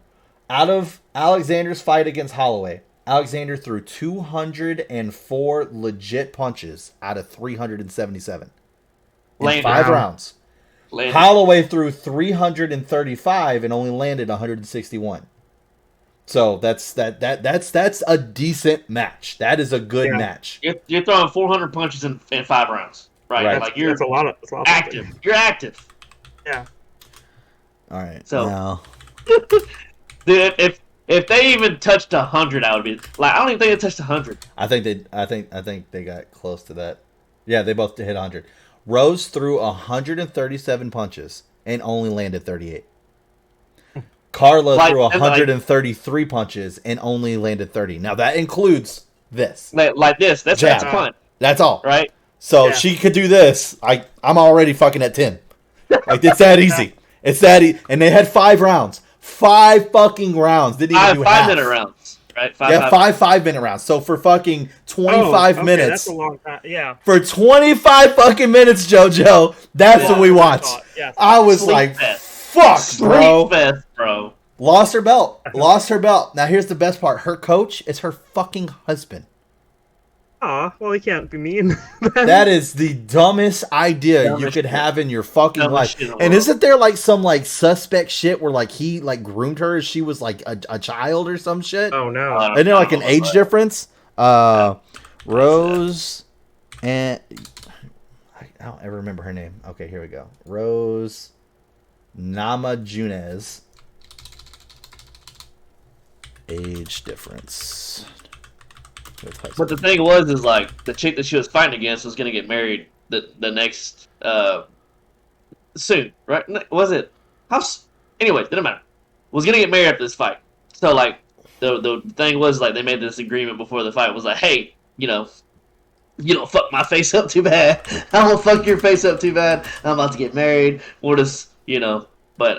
Out of Alexander's fight against Holloway, Alexander threw 204 legit punches out of 377 in 5 rounds. Holloway threw 335 and only landed 161. So that's a decent match. That is a good match. You're throwing 400 punches in 5 rounds, right? Like you're a lot of active. You're active. Yeah. All right. So, now. dude, if they even touched 100, I would be like, I don't even think they touched 100. I think they got close to that. Yeah, they both hit 100. Rose threw 137 punches and only landed 38. Carla Like, threw and, 133 punches and only landed 30. Now that includes this. like this. That's Jab. a punch, That's all. right? So Yeah. she could do this. I'm already fucking at 10. Like, it's that easy. It's that easy. And they had 5 rounds. 5 fucking rounds. Didn't even do half. 5-minute rounds, right? Five minute rounds. So for fucking 25 minutes. That's a long time. Yeah. For 25 fucking minutes, JoJo, that's what we watched. Yeah. I was Sleep like, fest. fuck, bro. Sleep fest, bro. Lost her belt. Lost her belt. Now here's the best part. Her coach is her fucking husband. Aw, well, he can't be mean. That is the dumbest idea you could have in your fucking life. And isn't there like some like suspect shit where like he like groomed her as she was like a child or some shit? Oh no. Isn't there like an age difference? Rose and I don't ever remember her name. Okay, here we go. Rose Namajunas. Age difference. But the thing is like the chick that she was fighting against was gonna get married the next soon, right? Was it? Anyways, didn't matter. Was gonna get married after this fight. So like the thing was like they made this agreement before the fight was like, hey, you don't fuck my face up too bad. I won't fuck your face up too bad. I'm about to get married. We'll just But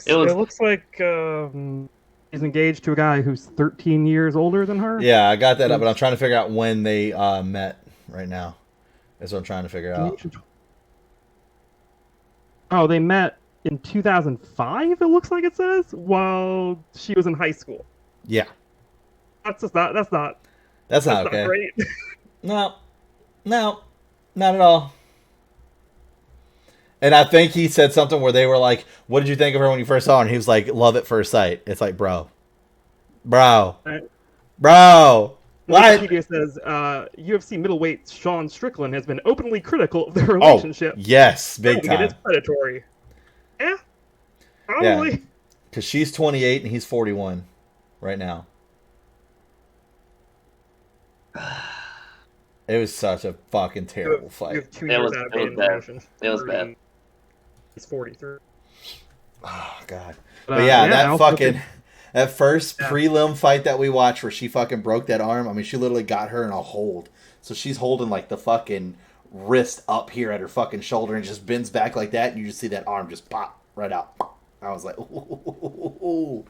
it looks like he's engaged to a guy who's 13 years older than her. Yeah, I got that up, but I'm trying to figure out when they met right now. That's what I'm trying to figure out. Oh, they met in 2005, it looks like it says, while she was in high school. Yeah. That's not okay. Not great. No, not at all. And I think he said something where they were like, what did you think of her when you first saw her? And he was like, love at first sight. It's like, bro. What? Wikipedia says UFC middleweight Sean Strickland has been openly critical of their relationship. Oh, yes, big time. It is predatory. Yeah, probably. Yeah. Because she's 28 and he's 41 right now. It was such a fucking terrible fight. You have 2 years out of being in a relationship. It was bad. He's 43. Oh, God. But yeah, that fucking... That first prelim fight that we watched where she fucking broke that arm, I mean, she literally got her in a hold. So she's holding, like, the fucking wrist up here at her fucking shoulder and just bends back like that, and you just see that arm just pop right out. I was like, ooh,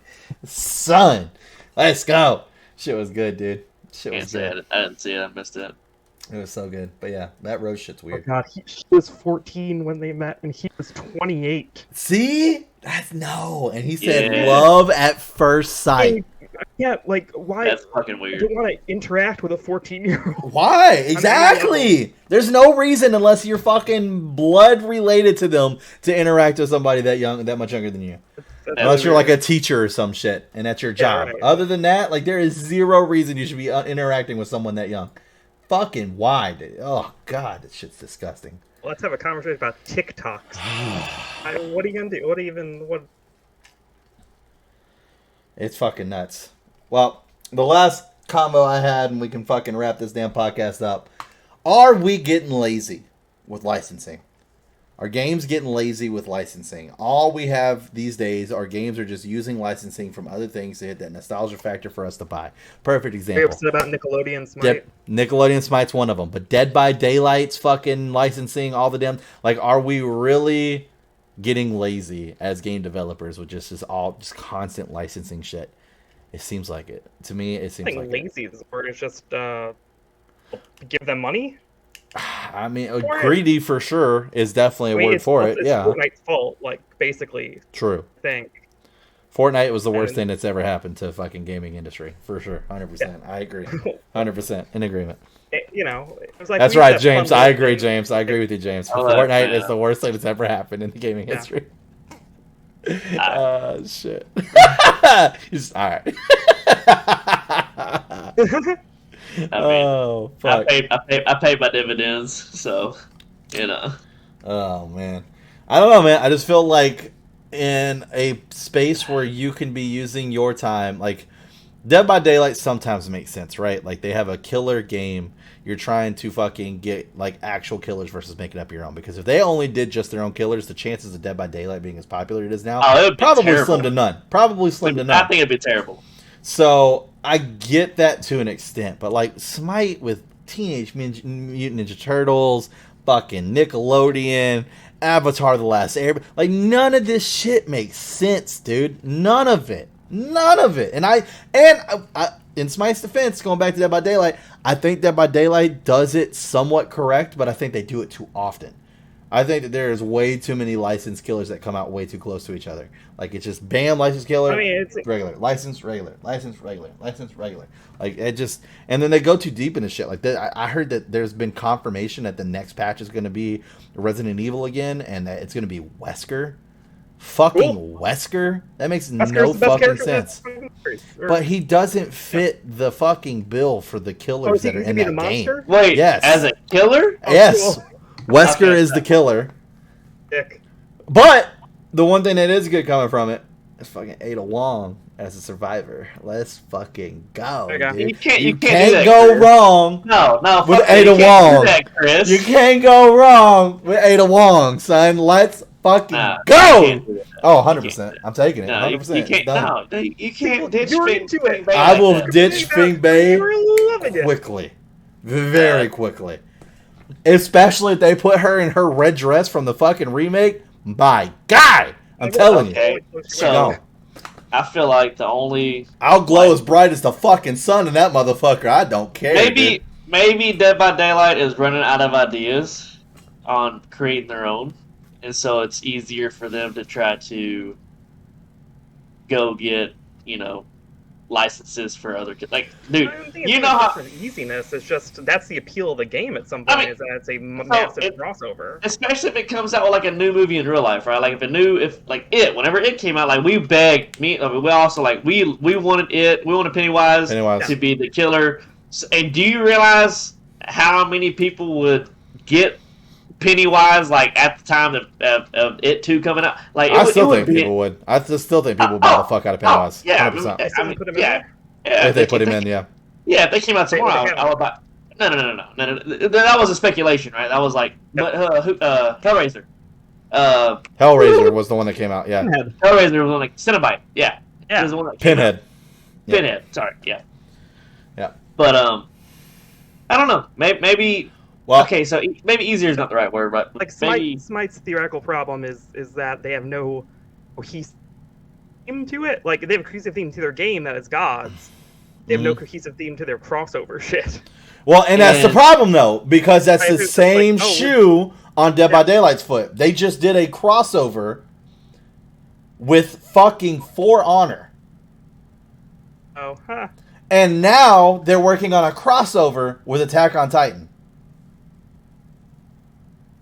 son, let's go. Shit was good, dude. Shit was good. I didn't see it. I missed it. It was so good. But yeah, that Rose shit's weird. Oh, God. She was 14 when they met, and he was 28. See? And he said love at first sight. Yeah, like, why? That's fucking weird. You don't want to interact with a 14-year-old. Why? Exactly. There's no reason unless you're fucking blood related to them to interact with somebody that much younger than you. Unless you're like a teacher or some shit, and that's your job. Right. Other than that, like, there is zero reason you should be interacting with someone that young. Fucking why? Dude? Oh, God, that shit's disgusting. Let's have a conversation about TikToks. What are you gonna do? What? It's fucking nuts. Well, the last combo I had, and we can fucking wrap this damn podcast up. Are we getting lazy with licensing? Are games getting lazy with licensing? All we have these days are games are just using licensing from other things to hit that nostalgia factor for us to buy. Perfect example. Are you upset about Nickelodeon Smite? Yep. Nickelodeon Smite's one of them. But Dead by Daylight's fucking licensing, all the damn... Like, are we really getting lazy as game developers with just constant licensing shit? It seems like it. To me, it seems like lazy is where it's just give them money. I mean, greedy for sure is definitely a word for it. It's Fortnite's fault, like, basically. True. I think. Fortnite was the worst thing that's ever happened to fucking gaming industry, for sure. 100%. Yeah. I agree. 100% in agreement. It was like that's right, James. I agree, James. I agree with you, James. Fortnite is the worst thing that's ever happened in the gaming history. Shit. All right. I mean, fuck. I paid my dividends, so Oh man, I don't know, man. I just feel like in a space where you can be using your time, like Dead by Daylight sometimes makes sense, right? Like, they have a killer game. You're trying to fucking get, like, actual killers versus making up your own. Because if they only did just their own killers, the chances of Dead by Daylight being as popular as it is now, probably terrible. slim to none. Probably slim to none. I think it'd be terrible. So, I get that to an extent. But, like, Smite with Teenage Mutant Ninja Turtles, fucking Nickelodeon, Avatar The Last Airbender. Like, none of this shit makes sense, dude. None of it. None of it. And I in Smite's defense, going back to Dead by Daylight, I think Dead by Daylight does it somewhat correct, but I think they do it too often. I think that there is way too many licensed killers that come out way too close to each other. Like, it's just bam, licensed killer, regular, licensed, regular, licensed, regular, licensed, regular. Like, it just, and then they go too deep into shit. Like, that, I heard that there's been confirmation that the next patch is going to be Resident Evil again, and that it's going to be Wesker. Fucking Wesker? That makes no fucking sense. But he doesn't fit the fucking bill for the killers that are in that game. Wait, yes. As a killer? Yes. Cool. Wesker is the killer. Dick. But the one thing that is good coming from it is fucking Ada Wong as a survivor. Let's fucking go. Dude. You can't go wrong with Ada Wong. You can't go wrong with Ada Wong, son. Let's fucking go! 100%. I'm taking it. 100%. You can't ditch Fing Bay. I will ditch Fing Bay quickly. Very quickly. Especially if they put her in her red dress from the fucking remake. My God! I'm telling you. So, I feel like the only... I'll glow as bright as the fucking sun in that motherfucker. I don't care. Maybe Dead by Daylight is running out of ideas on creating their own. And so it's easier for them to try to go get, licenses for other kids. Like, dude, you know how easiness is just that's the appeal of the game. At some point, is that it's a massive crossover. Especially if it comes out with like a new movie in real life, right? Like whenever it came out, like we begged we also like we wanted it. We wanted Pennywise to be the killer. And do you realize how many people would get Pennywise, like, at the time of It 2 coming out? Like, I still think people would buy the fuck out of Pennywise. Yeah, 100%. If they put him in, yeah. Yeah, if they came out tomorrow, I would buy. No. That was a speculation, right? That was like, but Hellraiser. Hellraiser was the one that came out, yeah. Hellraiser was like Cenobite, yeah. Was the one that Pinhead. Pinhead, sorry, yeah. Yeah. But I don't know. Maybe. Well, okay, so maybe easier is not the right word, but like Smite's theoretical problem is that they have no cohesive theme to it. Like, they have a cohesive theme to their game that is gods. They have no cohesive theme to their crossover shit. Well, and that's the problem, though, because that's the same shoe on Dead by Daylight's foot. They just did a crossover with fucking For Honor. Oh, huh. And now they're working on a crossover with Attack on Titan.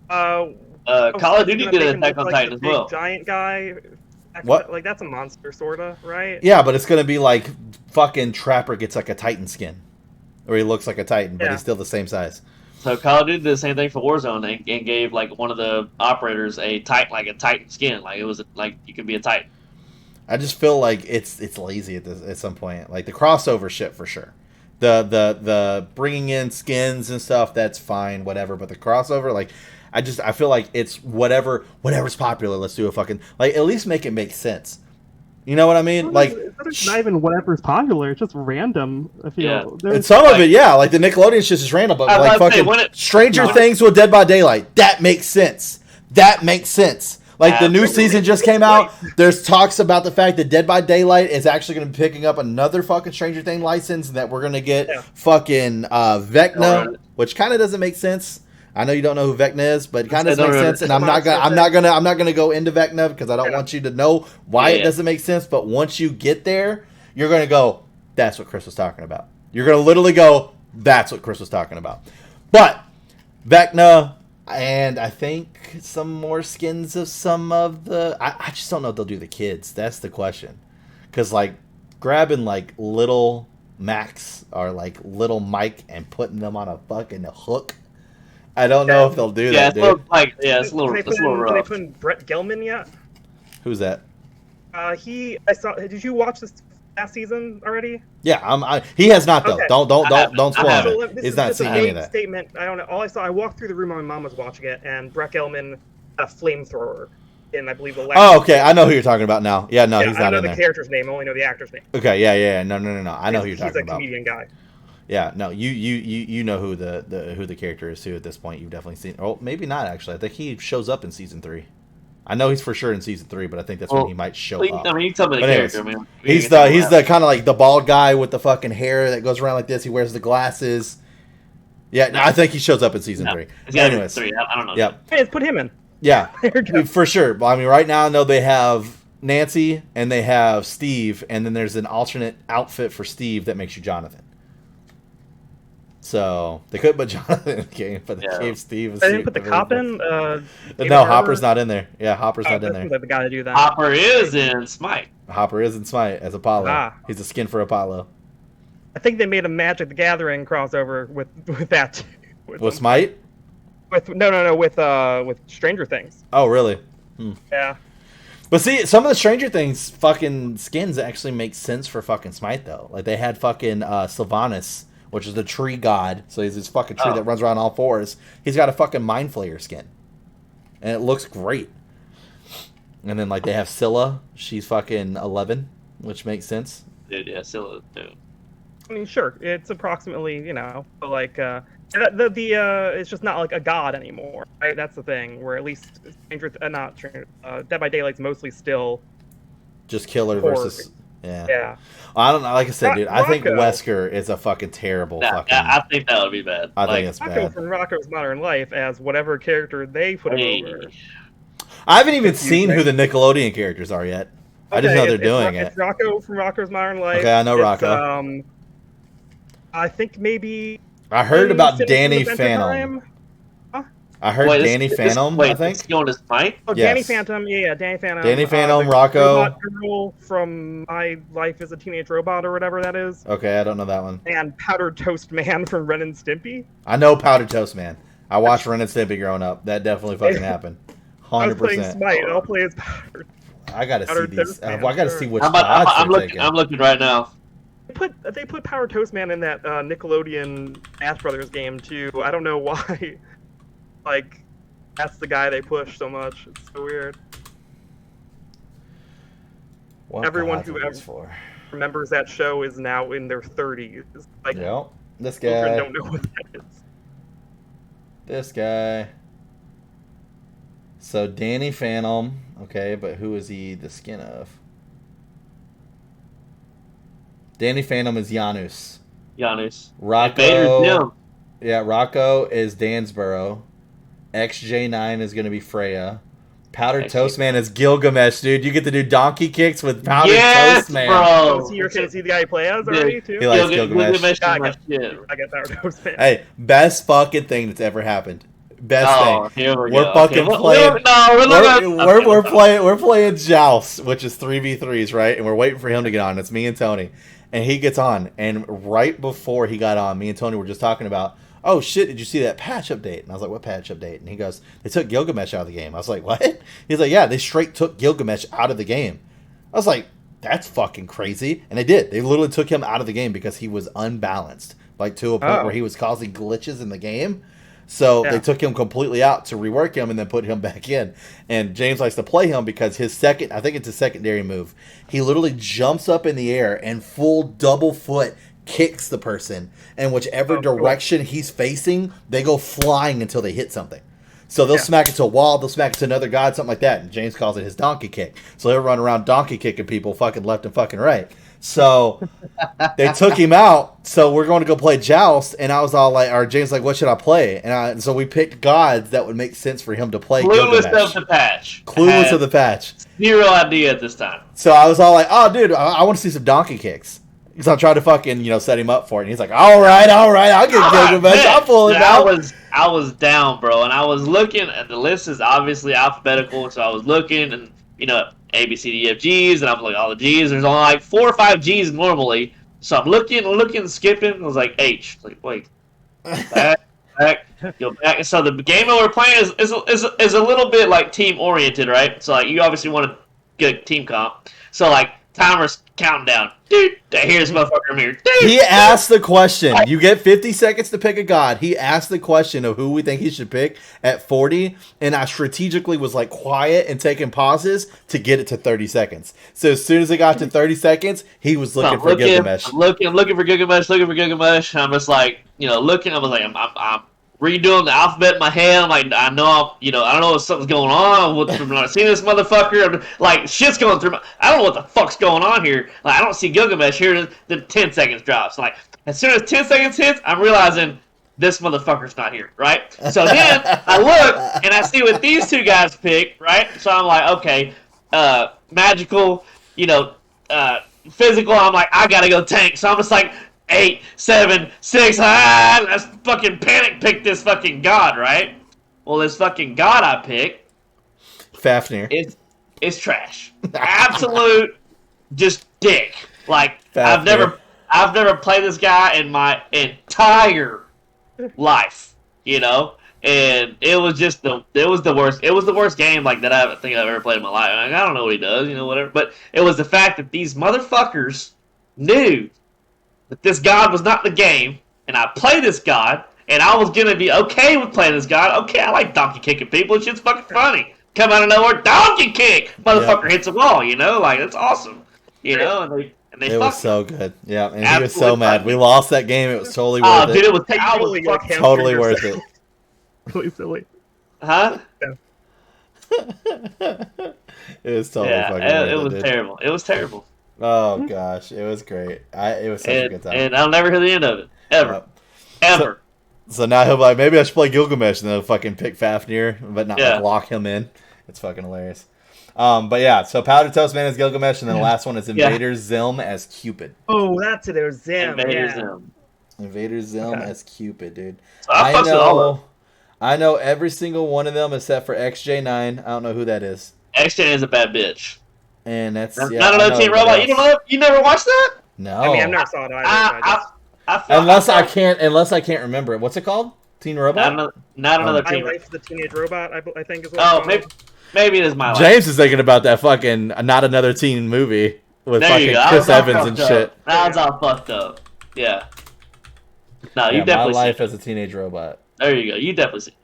Call of Duty did an Attack on Titan as well. Giant guy. What? Like, that's a monster, sorta, right? Yeah, but it's gonna be like fucking Trapper gets like a Titan skin, or he looks like a Titan, but he's still the same size. So Call of Duty did the same thing for Warzone and gave like one of the operators a Titan skin. Like, it was like you could be a Titan. I just feel like it's lazy at some point. Like, the crossover shit for sure. The bringing in skins and stuff, that's fine, whatever. But the crossover, like, I feel like it's whatever's popular. Let's do a fucking, like, at least make it make sense. You know what I mean? Like, it's not even whatever's popular. It's just random. I feel. Yeah. And some of it, yeah. Like, the Nickelodeon shit is random, but like fucking Stranger Things with Dead by Daylight. That makes sense. Like, the new season just came out. There's talks about the fact that Dead by Daylight is actually going to be picking up another fucking Stranger Things license, and that we're going to get fucking Vecna, which kind of doesn't make sense. I know you don't know who Vecna is, but it kind of makes sense. And I'm not gonna go into Vecna because I don't want you to know why it doesn't make sense. But once you get there, you're gonna go, "That's what Chris was talking about." You're gonna literally go, "That's what Chris was talking about." But Vecna, and I think some more skins of some of the. I just don't know if they'll do the kids. That's the question. Because, like, grabbing like little Max or like little Mike and putting them on a fucking hook. I don't know if they'll do that, dude. It's a little rough. Did they put Brett Gelman yet? Who's that? I saw. Did you watch this last season already? Yeah, he has not though. Okay. Don't spoil So it. this He's is not just a seeing any of vague that. statement. I don't know. All I saw, I walked through the room when my mom was watching it, and Breck Elman had a flamethrower in, I believe, the last. Oh, okay. I know who you're talking about now. Yeah, no, he's I not don't know in the there. character's name. I only know the actor's name. Okay, yeah. No. I know who you're talking He's a about. comedian guy. Yeah, no, you know who the character is too at this point. You've definitely seen. Oh, maybe not actually. I think he shows up in season 3. I know he's for sure in season 3, but I think that's when he might show up. I mean, you tell me the character. I mean, he's the kind of like the bald guy with the fucking hair that goes around like this. He wears the glasses. Yeah, no, I think he shows up in season 3. Anyways, 3. I don't know. Yep. Hey, let's put him in. Yeah, for sure. Well, I mean, right now I know they have Nancy and they have Steve, and then there's an alternate outfit for Steve that makes you Jonathan. So they couldn't put Jonathan in the game, but they gave Steve. They didn't put the cop in. No, Hopper's not in there. Yeah, Hopper's not in there. The guy to do that. Hopper is in Smite. Hopper is in Smite as Apollo. He's a skin for Apollo. I think they made a Magic the Gathering crossover with that. With Smite? With Stranger Things. Oh, really? Yeah. But see, some of the Stranger Things fucking skins actually make sense for fucking Smite though. Like they had fucking Sylvanas, which is the tree god. So he's this fucking tree that runs around all fours. He's got a fucking Mind Flayer skin. And it looks great. And then like they have Scylla. She's fucking 11, which makes sense. Dude, yeah, Scylla, dude. I mean, sure, it's approximately, but like, it's just not like a god anymore, right? That's the thing. Where at least Dead by Daylight's mostly still just killer versus. Yeah. I don't know. Like I said, dude, I think Wesker is a fucking terrible fucking. I think that would be bad. I think it's bad. From Rocco's Modern Life as whatever character they put him over. I haven't even seen who the Nickelodeon characters are yet. I just know they're doing it. It's Rocco from Rocco's Modern Life. Okay, I know Rocco. I think maybe. I heard about Danny Phantom. Huh? I heard Danny Phantom. I think. Is he on his mic? Oh, yes. Danny Phantom. Yeah, Danny Phantom. Danny Phantom, Rocco. Girl from My Life as a Teenage Robot or whatever that is. Okay, I don't know that one. And Powdered Toast Man from Ren and Stimpy. I know Powdered Toast Man. I watched Ren and Stimpy growing up. That definitely fucking happened. 100%. I was playing Smite. I'll play as Powdered. I gotta see these. I gotta see which I'm looking right now. They put Power Toast Man in that Nickelodeon Ash Brothers game too. I don't know why. Like, that's the guy they push so much. It's so weird. Everyone who ever remembers that show is now in their 30s. Like, this guy. Children don't know what that is. This guy. So Danny Phantom. Okay, but who is he the skin of? Danny Phantom is Janus. Rocco. Yeah, Rocco is Dansborough. XJ9 is going to be Freya. Powdered Toast Man is Gilgamesh, dude. You get to do donkey kicks with Powdered Toast Man. Bro. So you're going to see the guy he plays already, too? He likes Gilgamesh. I get Powdered Toast Man. Hey, best fucking thing that's ever happened. Best thing. We're fucking playing. We're playing Joust, which is 3v3s, right? And we're waiting for him to get on. It's me and Tony. And he gets on, and right before he got on, me and Tony were just talking about, oh shit, did you see that patch update? And I was like, what patch update? And he goes, they took Gilgamesh out of the game. I was like, what? He's like, yeah, they straight took Gilgamesh out of the game. I was like, that's fucking crazy. And they did. They literally took him out of the game because he was unbalanced, like to a point where he was causing glitches in the game. So they took him completely out to rework him and then put him back in. And James likes to play him because his second, I think it's a secondary move. He literally jumps up in the air and full double foot kicks the person. And whichever direction he's facing, they go flying until they hit something. So they'll smack it to a wall, they'll smack it to another god, something like that. And James calls it his donkey kick. So he'll run around donkey kicking people fucking left and fucking right. So they took him out. So we're going to go play Joust, and I was all like, or James like, what should I play? And so we picked gods that would make sense for him to play. Clueless of the patch. Clueless of the patch. Zero idea at this time. So I was all like, oh, dude, I want to see some donkey kicks. Because I'm trying to fucking, set him up for it. And he's like, all right, I'll get Gilgamesh. I'll pull him out. I was down, bro. And I was looking, and the list is obviously alphabetical. So I was looking, and, A, B, C, D, E, F, G's, and I'm like, all the G's. There's only like 4 or 5 G's normally. So I'm looking, skipping. I was like, H. Like, wait. Back, go back. And so the game that we're playing is a little bit like team oriented, right? So like you obviously want to get a team comp. So like timers counting down. Dude, here's motherfucker here. Dude, he asked the question. You get 50 seconds to pick a god. He asked the question of who we think he should pick at 40, and I strategically was like quiet and taking pauses to get it to 30 seconds. So as soon as it got to 30 seconds, he was looking for Gilgamesh. I'm looking for Gilgamesh. I'm just like, looking. I was like, I'm redoing the alphabet in my head. I'm like, I know, I don't know if something's going on. I'm not seeing this motherfucker. I'm like, shit's going through I don't know what the fuck's going on here. Like, I don't see Gilgamesh here. Then 10 seconds drops. Like, as soon as 10 seconds hits, I'm realizing this motherfucker's not here, right? So then I look and I see what these two guys pick, right? So I'm like, okay, magical, physical. I'm like, I gotta go tank. So I'm just like, 8, 7, 6, let's fucking panic pick this fucking god, right? Well, this fucking god I picked, Fafnir, is trash. Absolute, just dick. Like, Fafnir. I've never played this guy in my entire life, and it was just the worst. It was the worst game like that I think I've ever played in my life. Like, I don't know what he does, whatever. But it was the fact that these motherfuckers knew that this god was not the game, and I play this god, and I was gonna be okay with playing this god. Okay, I like donkey kicking people. It's just fucking funny. Come out of nowhere, donkey kick, motherfucker hits a wall. Like that's awesome. And they it was so good. Yeah, and he was so Absolutely mad. fucking- We lost that game. It was totally worth it. Dude, it was I was fucking Totally worth it. Really silly. huh? It was totally Yeah, fucking it worth was dude. terrible. It was terrible, Oh gosh, it was great. It was such a good time. and I'll never hear the end of it ever, Yep. ever. So now he'll be like, maybe I should play Gilgamesh, and then he'll fucking pick Fafnir, but not Yeah. like lock him in. It's fucking hilarious. But yeah, so Powder Toast Man as Gilgamesh, and then the last one is Invader Zim as Cupid. Oh, that's it. It was Zim. Invader Yeah. Zim. Invader Zim Okay. as Cupid, dude. So I fucks with all of them. I know every single one of them except for XJ9. I don't know who that is. X-Chain is a bad bitch. And that's Not I know another Teen everybody Robot. You else. don't know? You never watched that? No. I mean, I've never saw it either. I I unless I can't remember it. What's it called? Teen Robot? Not another My Teen Life, the Teenage Robot, I think is what Oh, it's called. maybe it is My Life. James is thinking about that fucking Not Another Teen movie with There you fucking go. I Chris was all Evans and fucked shit. up. That was all fucked up. Yeah. No, you Yeah, My definitely Life seen as a Teenage Robot. it. There you go. You definitely seen it.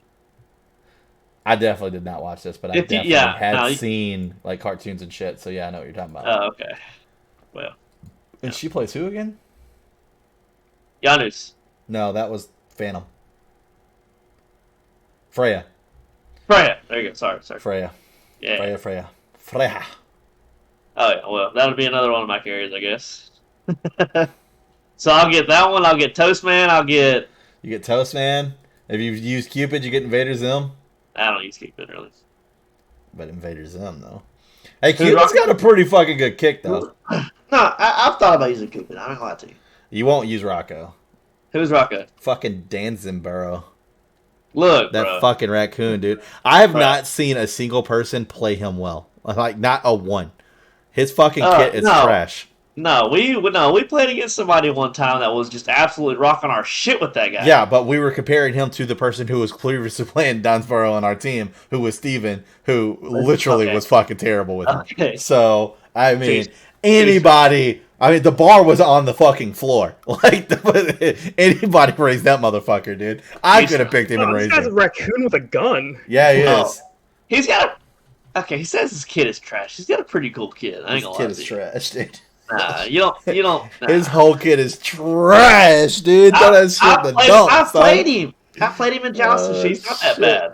I definitely did not watch this, but I If you- definitely yeah, had no, you- seen like cartoons and shit. So yeah, I know what you're talking about. Oh, okay. Well, And she plays who again? Janus. No, that was Phantom. Freya. Freya. There you go. Sorry. Freya. Yeah. Freya. Oh, yeah. Well, that'll be another one of my carriers, I guess. So I'll get that one. I'll get Toastman. I'll get... You get Toast Man. If you use Cupid, you get Invader Zim. I don't use Cupid, really. But Invader Zim, though. Hey, Cupid's got a pretty fucking good kick, though. No, I've thought about using Cupid. I don't lie to you. You won't use Rocco. Who's Rocco? Fucking Dan Zimbaro. Look, That bro. fucking raccoon, dude. I have Bro. not seen a single person play him well. Like, not a one. His fucking kit is no. trash. No, we played against somebody one time that was just absolutely rocking our shit with that guy. Yeah, but we were comparing him to the person who was previously playing Dunsborough on our team, who was Steven, who literally Okay. was fucking terrible with him. Okay. So, I mean, Jeez. anybody... I mean, the bar was on the fucking floor. Like, anybody raised that motherfucker, dude. I could have picked him and Oh, this raised guy's a him. raccoon with a gun. Yeah, he Oh. is. He's got a... Okay, he says his kid is trash. He's got a pretty cool kid. I ain't This gonna kid lie is to you. trash, dude. Nah, you don't. Nah. His whole kid is trash, dude. Throw that shit in the dump, I son. played him. I played him in Johnson. He's not that shit. bad.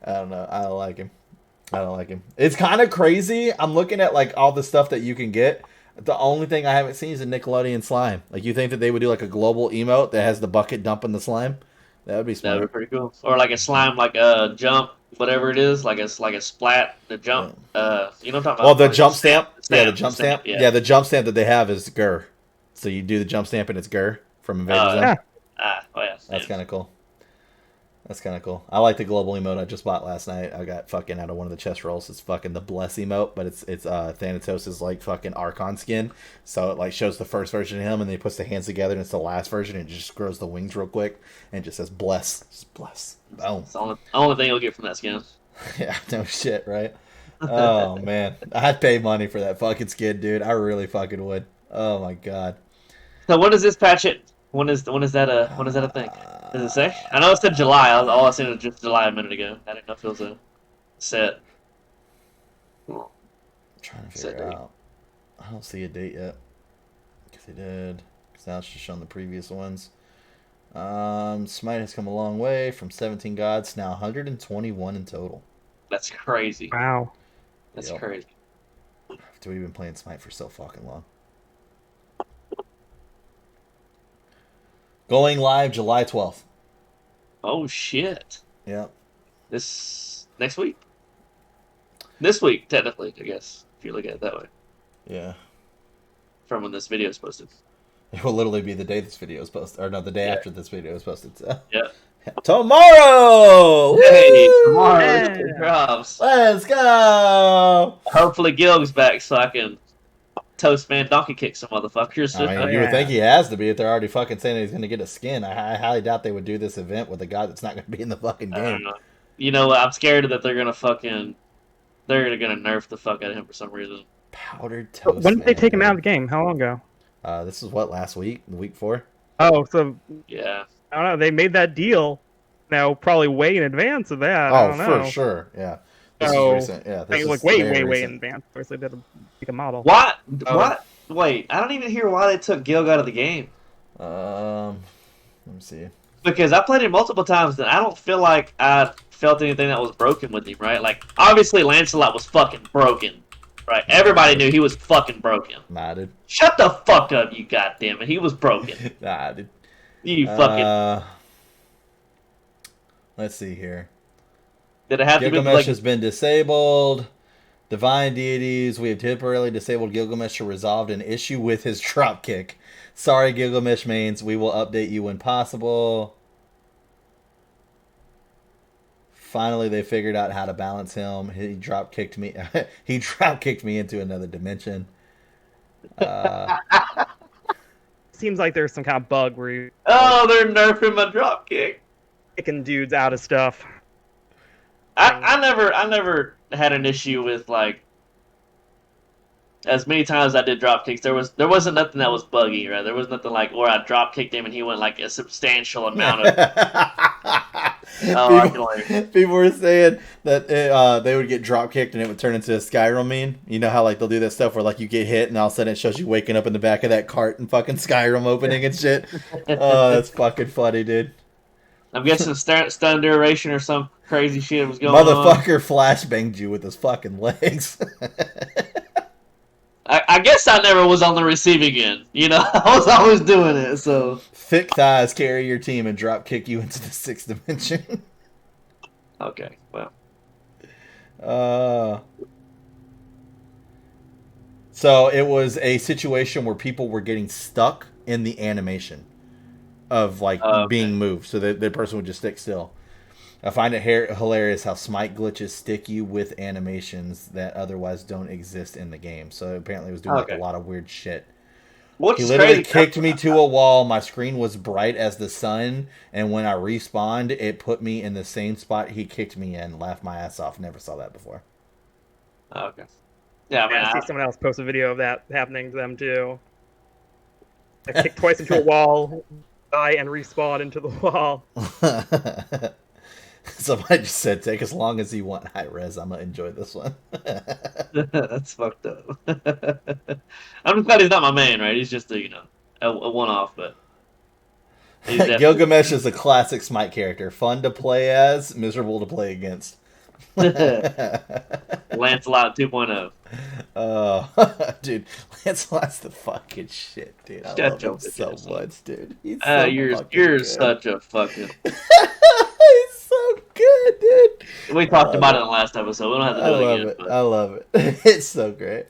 I don't know. I don't like him. It's kind of crazy. I'm looking at like all the stuff that you can get. The only thing I haven't seen is a Nickelodeon slime. Like, you think that they would do like a global emote that has the bucket dumping the slime? That would be That would be smart. pretty cool. Or like a slime, like a jump, whatever it is, like a splat, the jump. You know what I'm talking about? Well, the Like jump stamp. Yeah, the the jump stamp. Yeah. Yeah, the jump stamp that they have is Gurr. So you do the jump stamp and it's Gurr from Invader Zim. yeah. Oh yeah. That's kind of cool. I like the global emote I just bought last night. I got fucking out of one of the chest rolls. It's fucking the bless emote, but it's Thanatos' like fucking Archon skin. So it like shows the first version of him, and then he puts the hands together, and it's the last version, and it just grows the wings real quick, and it just says bless, just bless. Boom. It's the only thing you'll get from that skin. Yeah, no shit, right? Oh man, I'd pay money for that fucking skin, dude. I really fucking would. Oh my god. So when does this patch it? When is that a thing? Does it say? I know it said July. All I seen was just July a minute ago. I didn't know if it was a set. I'm trying to figure it out. I don't see a date yet. Because they did. Because now it's just showing the previous ones. Smite has come a long way from 17 gods, now 121 in total. That's crazy. Wow. That's crazy. After we've been playing Smite for so fucking long. Going live July 12th. Oh shit. Yeah. This next week. This week, technically, I guess, if you look at it that way. Yeah. From when this video is posted. It will literally be the day this video is posted, or no, the day after this video is posted. So. Yeah. Tomorrow! Hey, Woo! tomorrow. Yeah. Let's go! Hopefully Gilg's back so I can toast man donkey kick some motherfuckers. I mean, you would think he has to be if they're already fucking saying that he's going to get a skin. I highly doubt they would do this event with a guy that's not going to be in the fucking I don't game. know. You know what? I'm scared that they're gonna nerf the fuck out of him for some reason. Powdered toast. When did they take him out of the game? How long ago? This is what, last week? The week before? Oh, so Yeah. I don't know. They made that deal now, probably way in advance of that. I Oh, don't know. for sure. Yeah. This So, is recent. Yeah. This Like is way very in recent. advance. Of course, they did a model. What? Oh. What? Wait, I don't even hear why they took Gilg out of the game. Let me see. Because I played him multiple times, and I don't feel like I felt anything that was broken with him, right? Like, obviously Lancelot was fucking broken, right? Everybody knew he was fucking broken. Nah, dude. Shut the fuck up, you goddamn it. He was broken. Nah, dude. You fucking... Let's see here. Did it have to be Gilgamesh like... has been disabled. Divine deities, we have temporarily disabled Gilgamesh to resolve an issue with his dropkick. Sorry, Gilgamesh mains. We will update you when possible. Finally, they figured out how to balance him. He drop kicked me. He drop kicked me into another dimension. Seems like there's some kind of bug where you're Oh, they're nerfing my dropkick. kicking dudes out of stuff. I never had an issue with, like, as many times I did drop kicks, there wasn't nothing that was buggy, right? There was nothing like where I drop kicked him and he went like a substantial amount of. People were saying that they would get drop kicked and it would turn into a Skyrim meme. You know how like they'll do that stuff where like you get hit and all of a sudden it shows you waking up in the back of that cart and fucking Skyrim opening and shit. Oh, that's fucking funny, dude. I'm guessing stun duration or some crazy shit was going on. Motherfucker flashbanged you with his fucking legs. I guess I never was on the receiving end. You know, I was always doing it, so... Thick thighs carry your team and drop kick you into the 6th dimension. Okay, well. So it was a situation where people were getting stuck in the animation of like being moved. So the person would just stick still. I find it hilarious how Smite glitches stick you with animations that otherwise don't exist in the game. So apparently it was doing like a lot of weird shit. He literally kicked me to a wall. My screen was bright as the sun. And when I respawned, it put me in the same spot he kicked me in. Laughed my ass off. Never saw that before. Okay. Yeah, I see someone else post a video of that happening to them too. I kicked twice into a wall, die and respawn into the wall. Somebody just said, take as long as you want high res. I'm going to enjoy this one. That's fucked up. I'm just glad he's not my main, right? He's just a one-off, but... Gilgamesh is a classic Smite character. Fun to play as, miserable to play against. Lancelot 2.0. Dude, Lancelot's the fucking shit, dude. I love him so much, dude. He's so you're such a fucking... He's so good, dude. We talked about it in the last episode. We don't have to do it again. I love it. It's so great.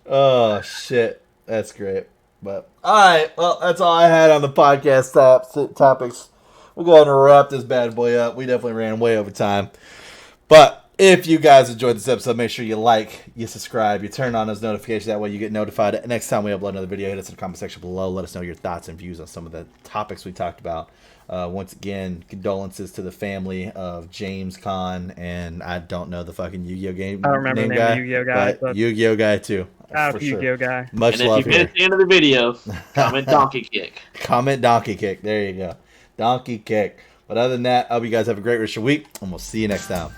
Oh, shit. That's great. But, alright. Well, that's all I had on the podcast topics. We'll go ahead and wrap this bad boy up. We definitely ran way over time. But If you guys enjoyed this episode, make sure you like, you subscribe, you turn on those notifications. That way you get notified next time we upload another video. Hit us in the comment section below. Let us know your thoughts and views on some of the topics we talked about. Once again, condolences to the family of James Conn, and I don't know the fucking Yu-Gi-Oh game. I don't remember the name of the Yu-Gi-Oh guy, but Yu-Gi-Oh guy too. Yu-Gi-Oh guy. Much and love if you here. missed the end of the video, comment donkey kick. Comment donkey kick. There you go. Donkey kick. But other than that, I hope you guys have a great rest of your week, and we'll see you next time.